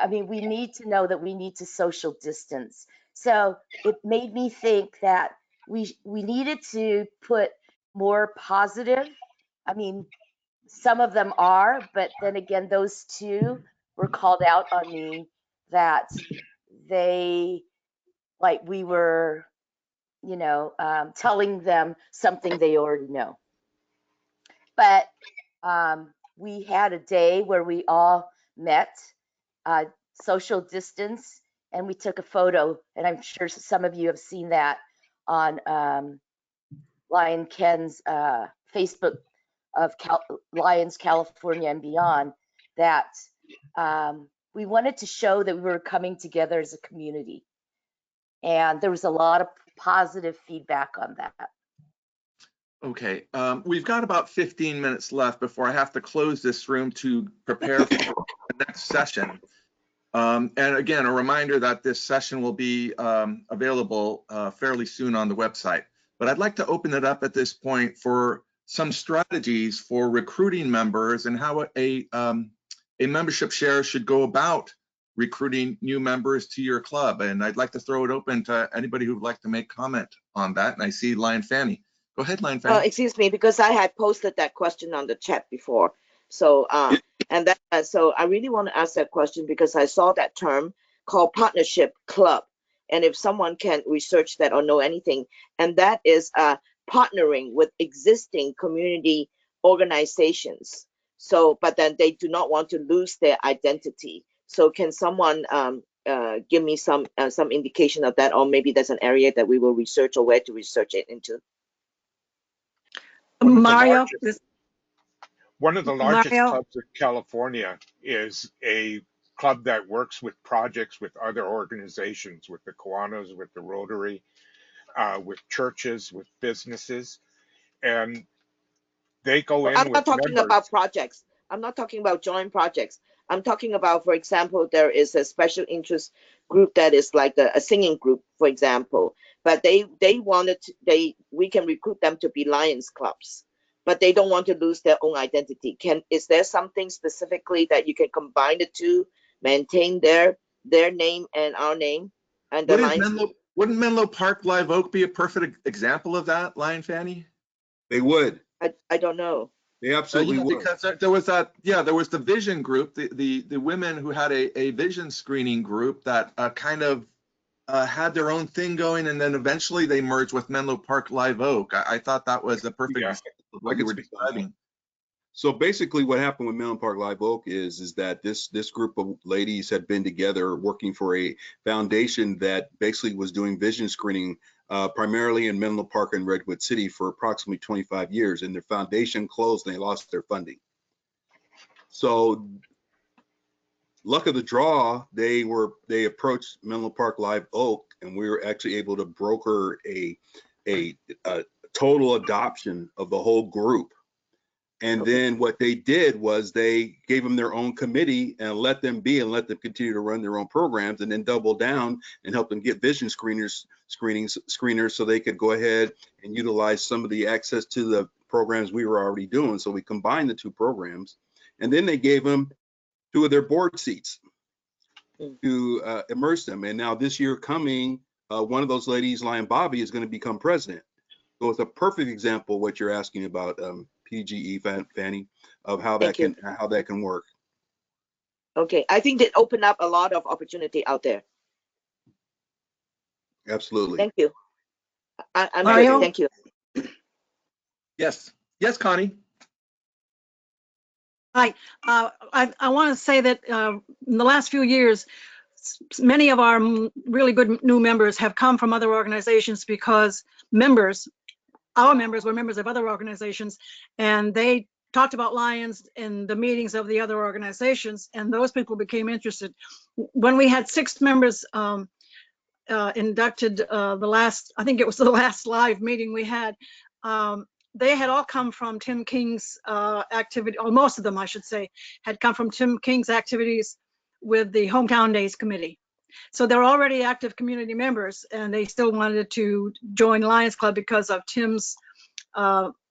we need to know that we need to social distance. So it made me think that we needed to put more positive. I mean, some of them are, but then again, those two were called out on me that they, like we were, telling them something they already know. But we had a day where we all met, social distance, and we took a photo. And I'm sure some of you have seen that on Lion Ken's Facebook of Lions California and beyond, that we wanted to show that we were coming together as a community. And there was a lot of positive feedback on that. Okay, we've got about 15 minutes left before I have to close this room to prepare for the next session. And again, a reminder that this session will be available fairly soon on the website. But I'd like to open it up at this point for some strategies for recruiting members and how a membership share should go about recruiting new members to your club. And I'd like to throw it open to anybody who'd like to make comment on that. And I see Lion Fanny. Go ahead, Lion Fanny. Excuse me, because I had posted that question on the chat before. So, so I really want to ask that question because I saw that term called partnership club. And if someone can research that or know anything, and that is partnering with existing community organizations. So, but then they do not want to lose their identity. So can someone give me some indication of that, or maybe there's an area that we will research or where to research it into? Mario, One of the largest Mario? clubs in California is a club that works with projects with other organizations, with the Kiwanis, with the Rotary, with churches, with businesses, and they go in I'm not with talking members. about projects. I'm not talking about joint projects. I'm talking about, for example, there is a special interest group that is like a singing group, for example, but we can recruit them to be Lions clubs, but they don't want to lose their own identity. Is there something specifically that you can combine the two, maintain their name and our name and the Lions? Wouldn't Menlo Park Live Oak be a perfect example of that, Lion Fanny? They would. I don't know. They absolutely would. Because there was the vision group, the women who had a vision screening group that kind of had their own thing going, and then eventually they merged with Menlo Park Live Oak. I thought that was a perfect example of what you were describing. So basically what happened with Menlo Park Live Oak is that this group of ladies had been together working for a foundation that basically was doing vision screening primarily in Menlo Park and Redwood City for approximately 25 years, and their foundation closed and they lost their funding. So luck of the draw, they approached Menlo Park Live Oak, and we were actually able to broker a total adoption of the whole group. And then what they did was they gave them their own committee and let them continue to run their own programs, and then double down and help them get vision screeners so they could go ahead and utilize some of the access to the programs we were already doing. So we combined the two programs, and then they gave them 2 of their board seats. to immerse them. And now this year coming, one of those ladies, Lion Bobby, is going to become president. So it's a perfect example of what you're asking about, PGE, Fanny, of how that can work. Okay, I think that opened up a lot of opportunity out there. Absolutely. Thank you. I'm Mario? good. Thank you. Yes. Yes, Connie. Hi, I want to say that in the last few years, many of our really good new members have come from other organizations because our members were members of other organizations, and they talked about Lions in the meetings of the other organizations, and those people became interested. When we had 6 members inducted I think it was the last live meeting we had, they had all come from Tim King's activity, or most of them, I should say, had come from Tim King's activities with the Hometown Days Committee. So they're already active community members, and they still wanted to join Lions Club because of Tim's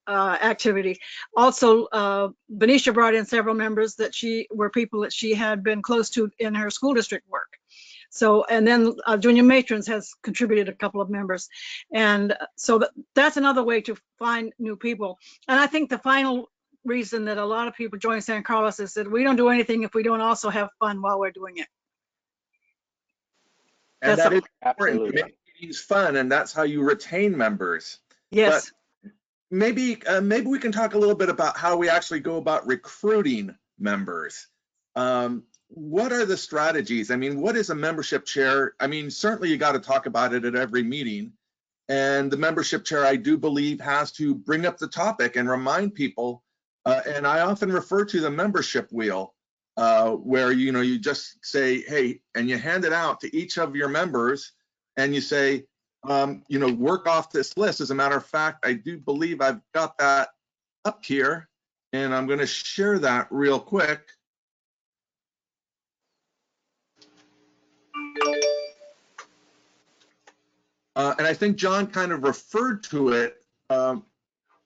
activity. Also, Benicia brought in several members that were people that she had been close to in her school district work. So, and then Junior Matrons has contributed a couple of members. And so that's another way to find new people. And I think the final reason that a lot of people join San Carlos is that we don't do anything if we don't also have fun while we're doing it. And that is important to Absolutely. make meetings fun, and that's how you retain members. Yes. But maybe we can talk a little bit about how we actually go about recruiting members. What are the strategies? I mean, what is a membership chair? I mean, certainly you got to talk about it at every meeting. And the membership chair, I do believe, has to bring up the topic and remind people. And I often refer to the membership wheel, where you just say, hey, and you hand it out to each of your members, and you say, work off this list. As a matter of fact, I do believe I've got that up here, and I'm going to share that real quick. And I think John kind of referred to it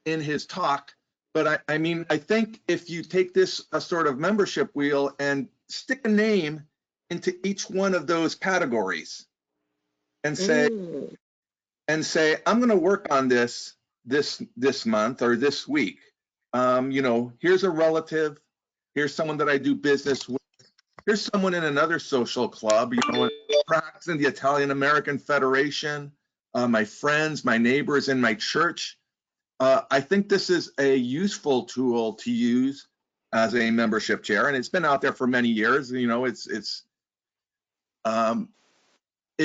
in his talk, but I mean, I think if you take this sort of membership wheel and stick a name into each one of those categories and say, I'm going to work on this month or this week. Here's a relative, here's someone that I do business with, here's someone in another social club, perhaps in the Italian American Federation, my friends, my neighbors in my church. I think this is a useful tool to use as a membership chair, and it's been out there for many years. It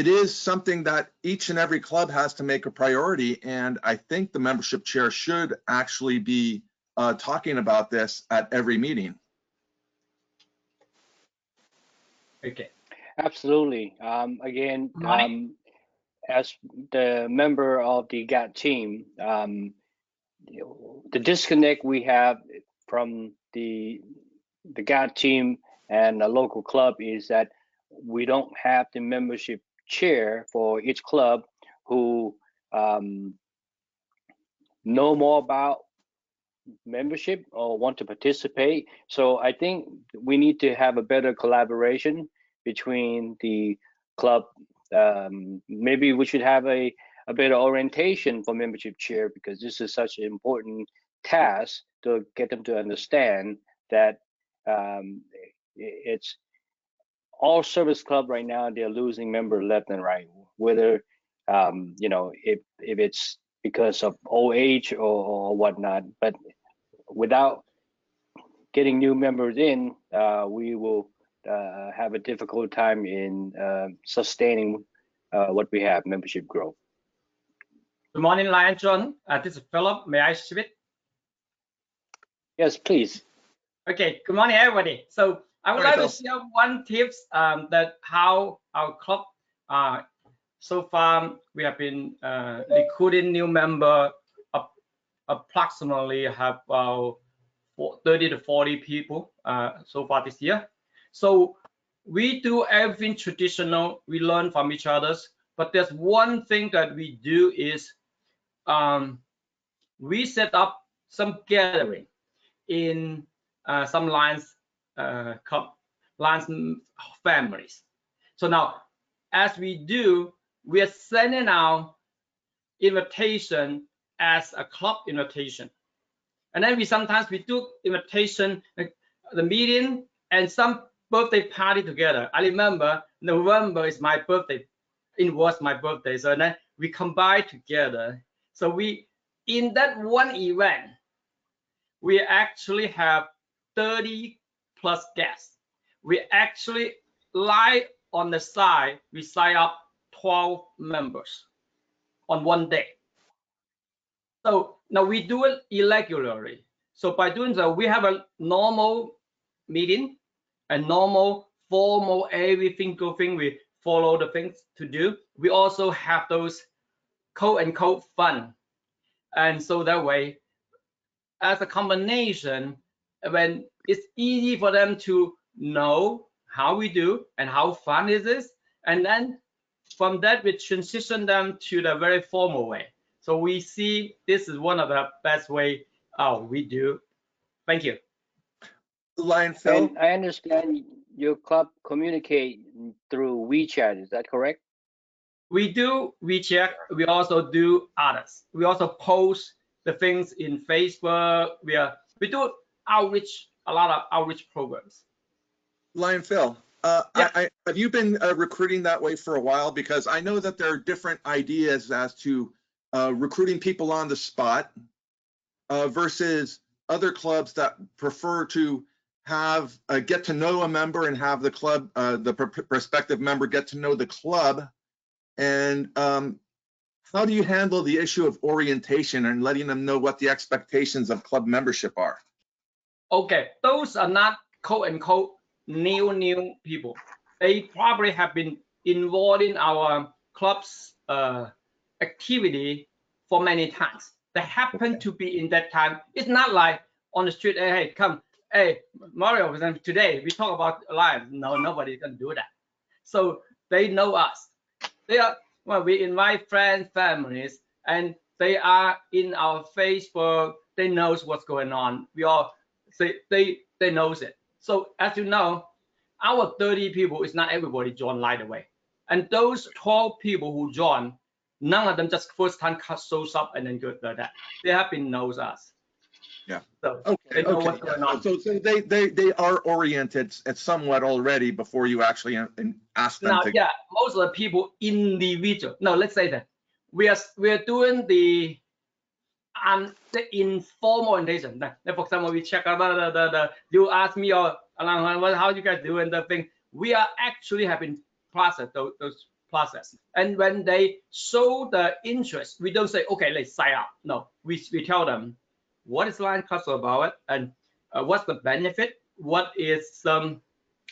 is something that each and every club has to make a priority, and I think the membership chair should actually be talking about this at every meeting. Okay. Absolutely. Again, as the member of the GAT team, the disconnect we have from the GAT team and a local club is that we don't have the membership chair for each club who know more about membership or want to participate. So I think we need to have a better collaboration between the club. Maybe we should have a better orientation for membership chair, because this is such an important task to get them to understand that it's all service club right now, they're losing member left and right, whether if it's because of old age or whatnot. But without getting new members in, we will have a difficult time in sustaining what we have, membership growth. Good morning, Lion John. This is Philip. May I speak? Yes, please. Okay. Good morning, everybody. So I would like to share one tips that how our club so far we have been recruiting new member. Approximately have 30 to 40 people so far this year. So we do everything traditional. We learn from each other. But there's one thing that we do is we set up some gathering in some Lions Lions families. So now, as we do, we are sending out invitation as a club invitation. And then we sometimes do invitation, like the meeting and some birthday party together. I remember November is my birthday. It was my birthday. So then we combine together. So we, in that one event, we actually have 30 plus guests. We actually live on the side, we sign up 12 members on one day. So now we do it irregularly. So by doing so, we have a normal meeting, a normal formal every single thing we follow the things to do. We also have those quote unquote fun. And so that way, as a combination, when it's easy for them to know how we do and how fun is this, and then from that we transition them to the very formal way. So we see this is one of the best way we do. Thank you. Lion Phil, And I understand your club communicate through WeChat. Is that correct? We do WeChat. We also do others. We also post the things in Facebook. We do outreach, a lot of outreach programs. Lion Phil, Yeah. have you been recruiting that way for a while? Because I know that there are different ideas as to recruiting people on the spot versus other clubs that prefer to have get to know a member and have the club, the prospective member get to know the club. And how do you handle the issue of orientation and letting them know what the expectations of club membership are? Okay, those are not quote unquote new people. They probably have been involved in our club's activity for many times. They happen to be in that time. It's not like on the street, hey, come, hey, Mario, today we talk about Alliance. No, nobody can do that. So they know us. They are, well, we invite friends, families, and they are in our Facebook. They knows what's going on. We all, they knows it. So as you know, our 30 people is not everybody join right away. And those 12 people who join, none of them just first time shows up and then go like that. They have been knows us. Yeah. So Okay. they know what's going on. So they are oriented at somewhat already before you actually ask them Now, to. yeah, most of the people individual. No, let's say that we are doing the informal orientation. Like, for example, we check out the you ask me or how you guys doing the thing. We are actually having process those process. And when they show the interest, we don't say, okay, let's sign up. No, we tell them what is Lion Club about and what's the benefit, what is some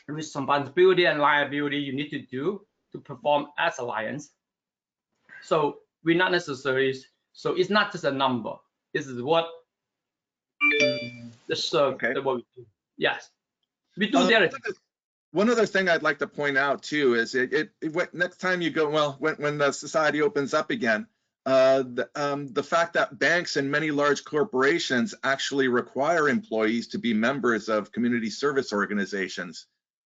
responsibility and liability you need to do to perform as Alliance. So we're not necessarily, so it's not just a number. This is what the serve that what we do. Yes, we do that. One other thing I'd like to point out too is next time you go, well, when the society opens up again, the fact that banks and many large corporations actually require employees to be members of community service organizations.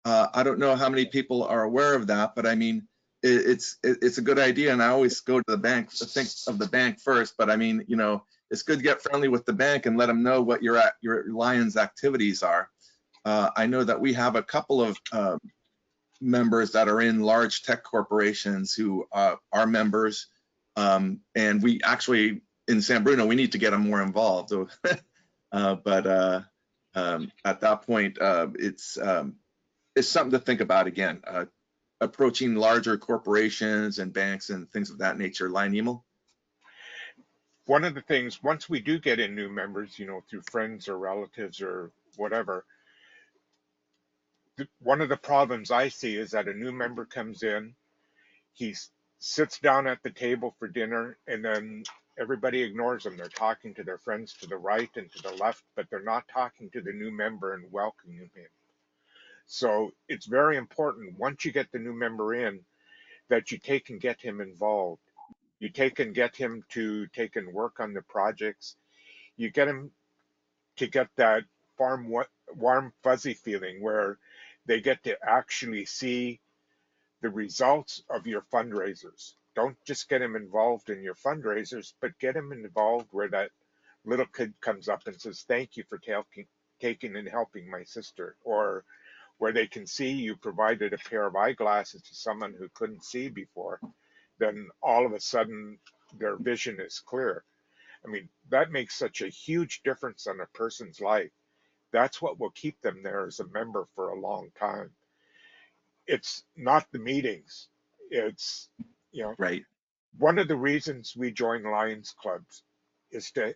I don't know how many people are aware of that, but I mean, it's a good idea. And I always go to the bank to think of the bank first, but I mean, you know, it's good to get friendly with the bank and let them know what your Lions activities are. I know that we have a couple of members that are in large tech corporations who are members, and we actually in San Bruno we need to get them more involved. But at that point, it's something to think about again. Approaching larger corporations and banks and things of that nature. Lion Emil? One of the things, once we do get in new members, you know, through friends or relatives or whatever, one of the problems I see is that a new member comes in, he sits down at the table for dinner, and then everybody ignores them. They're talking to their friends to the right and to the left, but they're not talking to the new member and welcoming him. So it's very important, once you get the new member in, that you take and get him involved. You take and get him to take and work on the projects. You get him to get that warm, fuzzy feeling where they get to actually see the results of your fundraisers. Don't just get them involved in your fundraisers, but get them involved where that little kid comes up and says, thank you for taking and helping my sister, or where they can see you provided a pair of eyeglasses to someone who couldn't see before, then all of a sudden their vision is clear. I mean, that makes such a huge difference on a person's life. That's what will keep them there as a member for a long time. It's not the meetings. It's, Right. one of the reasons we join Lions Clubs is to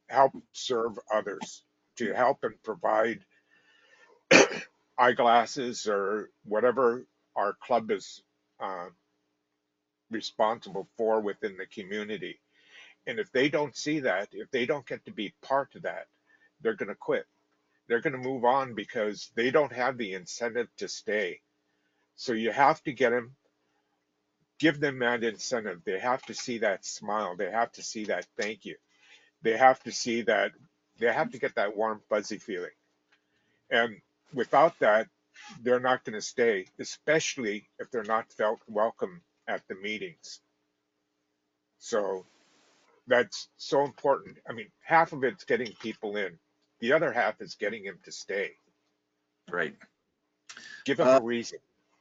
help serve others, to help and provide eyeglasses or whatever our club is responsible for within the community. And if they don't see that, if they don't get to be part of that, they're going to quit. They're going to move on because they don't have the incentive to stay. So you have to give them that incentive. They have to see that smile. They have to see that thank you. They have to see that, they have to get that warm, fuzzy feeling. And without that, they're not going to stay, especially if they're not felt welcome at the meetings. So that's so important. I mean, half of it's getting people in. The other half is getting them to stay. Right. Give them a reason.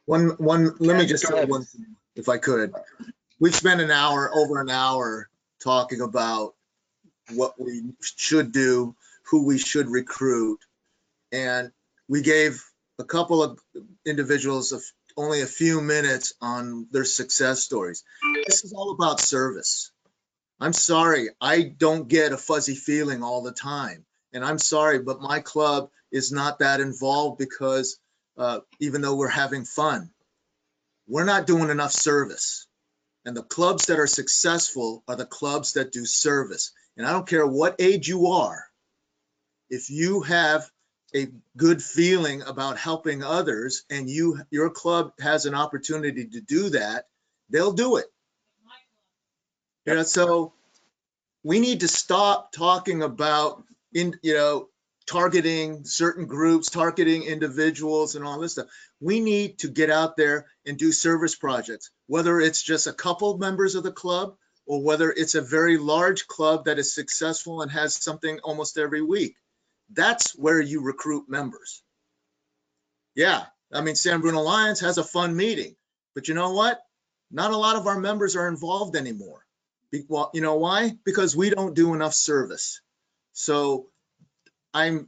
Let me just Go say ahead. one thing, if I could. We've spent over an hour talking about what we should do, who we should recruit. And we gave a couple of individuals only a few minutes on their success stories. This is all about service. I'm sorry, I don't get a fuzzy feeling all the time. And I'm sorry, but my club is not that involved because even though we're having fun, we're not doing enough service. And the clubs that are successful are the clubs that do service. And I don't care what age you are, if you have a good feeling about helping others and your club has an opportunity to do that, they'll do it. So we need to stop talking about targeting certain groups, targeting individuals and all this stuff. We need to get out there and do service projects, whether it's just a couple members of the club or whether it's a very large club that is successful and has something almost every week. That's where you recruit members. Yeah, I mean, San Bruno Lions has a fun meeting, but you know what? Not a lot of our members are involved anymore. Well, you know why? Because we don't do enough service. So I've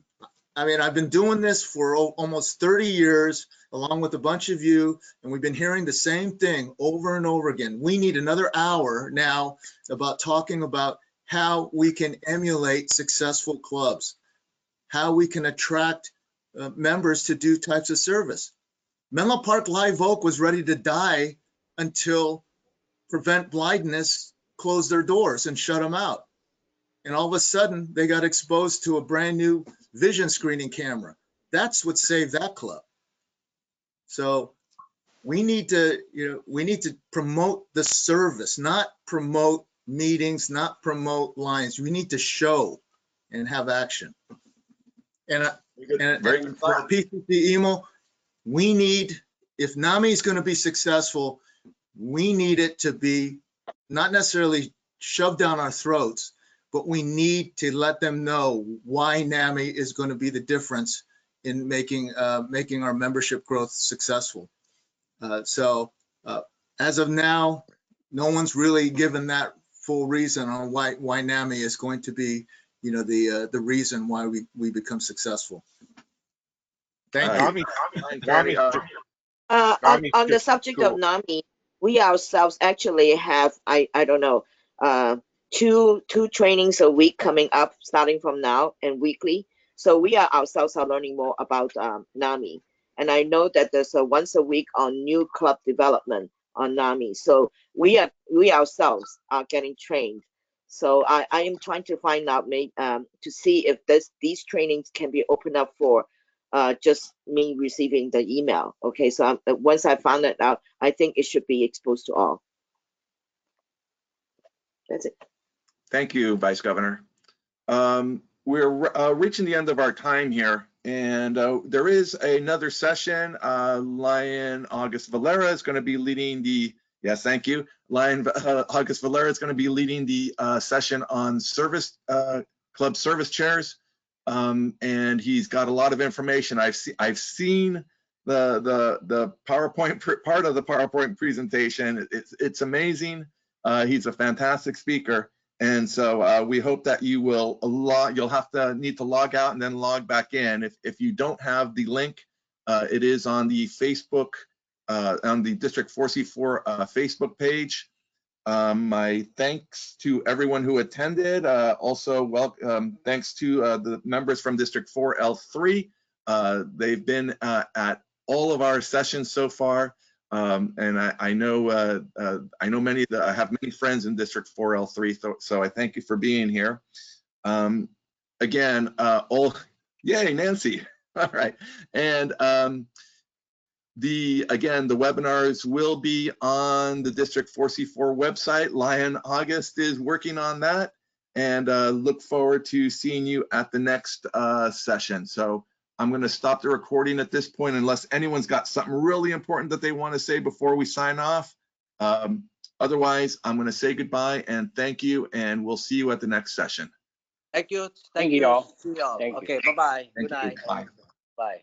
been doing this for almost 30 years, along with a bunch of you, and we've been hearing the same thing over and over again. We need another hour now about talking about how we can emulate successful clubs, how we can attract members to do types of service. Menlo Park Live Oak was ready to die until Prevent Blindness closed their doors and shut them out. And all of a sudden, they got exposed to a brand new vision screening camera. That's what saved that club. So we need to promote the service, not promote meetings, not promote lines. We need to show and have action. And for PCC EMO, we need, if NAMI is going to be successful, we need it to be not necessarily shoved down our throats, but we need to let them know why NAMI is going to be the difference in making our membership growth successful. As of now, no one's really given that full reason on why NAMI is going to be, the reason why we become successful. Thank you. On the subject of NAMI, we ourselves actually have, I don't know, two trainings a week coming up starting from now and weekly. So we ourselves are learning more about NAMI. And I know that there's a once a week on new club development on NAMI. So we ourselves are getting trained. So I am trying to find out to see if these trainings can be opened up for just me receiving the email. Okay, so once I found that out, I think it should be exposed to all. That's it. Thank you, Vice Governor. We're reaching the end of our time here, And there is another session. Lion August Valera is going to be leading the, yes, thank you. Lion August Valera is going to be leading the session on service, club service chairs. And he's got a lot of information. I've seen the PowerPoint part of the PowerPoint presentation. It's amazing. He's a fantastic speaker. And so we hope that you will you'll need to log out and then log back in. If you don't have the link, it is on the Facebook, on the District 4C4 Facebook page. My thanks to everyone who attended. Also, thanks to the members from District 4L3. They've been at all of our sessions so far. And I know I have many friends in District 4L3, so I thank you for being here. Again, yay, Nancy. All right. And the webinars will be on the District 4C4 website. Lion August is working on that, and look forward to seeing you at the next session. So I'm going to stop the recording at this point unless anyone's got something really important that they want to say before we sign off. Otherwise, I'm going to say goodbye and thank you, and we'll see you at the next session. Thank you. Thank you all. See you all. Thank you. Okay, bye-bye. Good Thank you. night. Bye. Bye.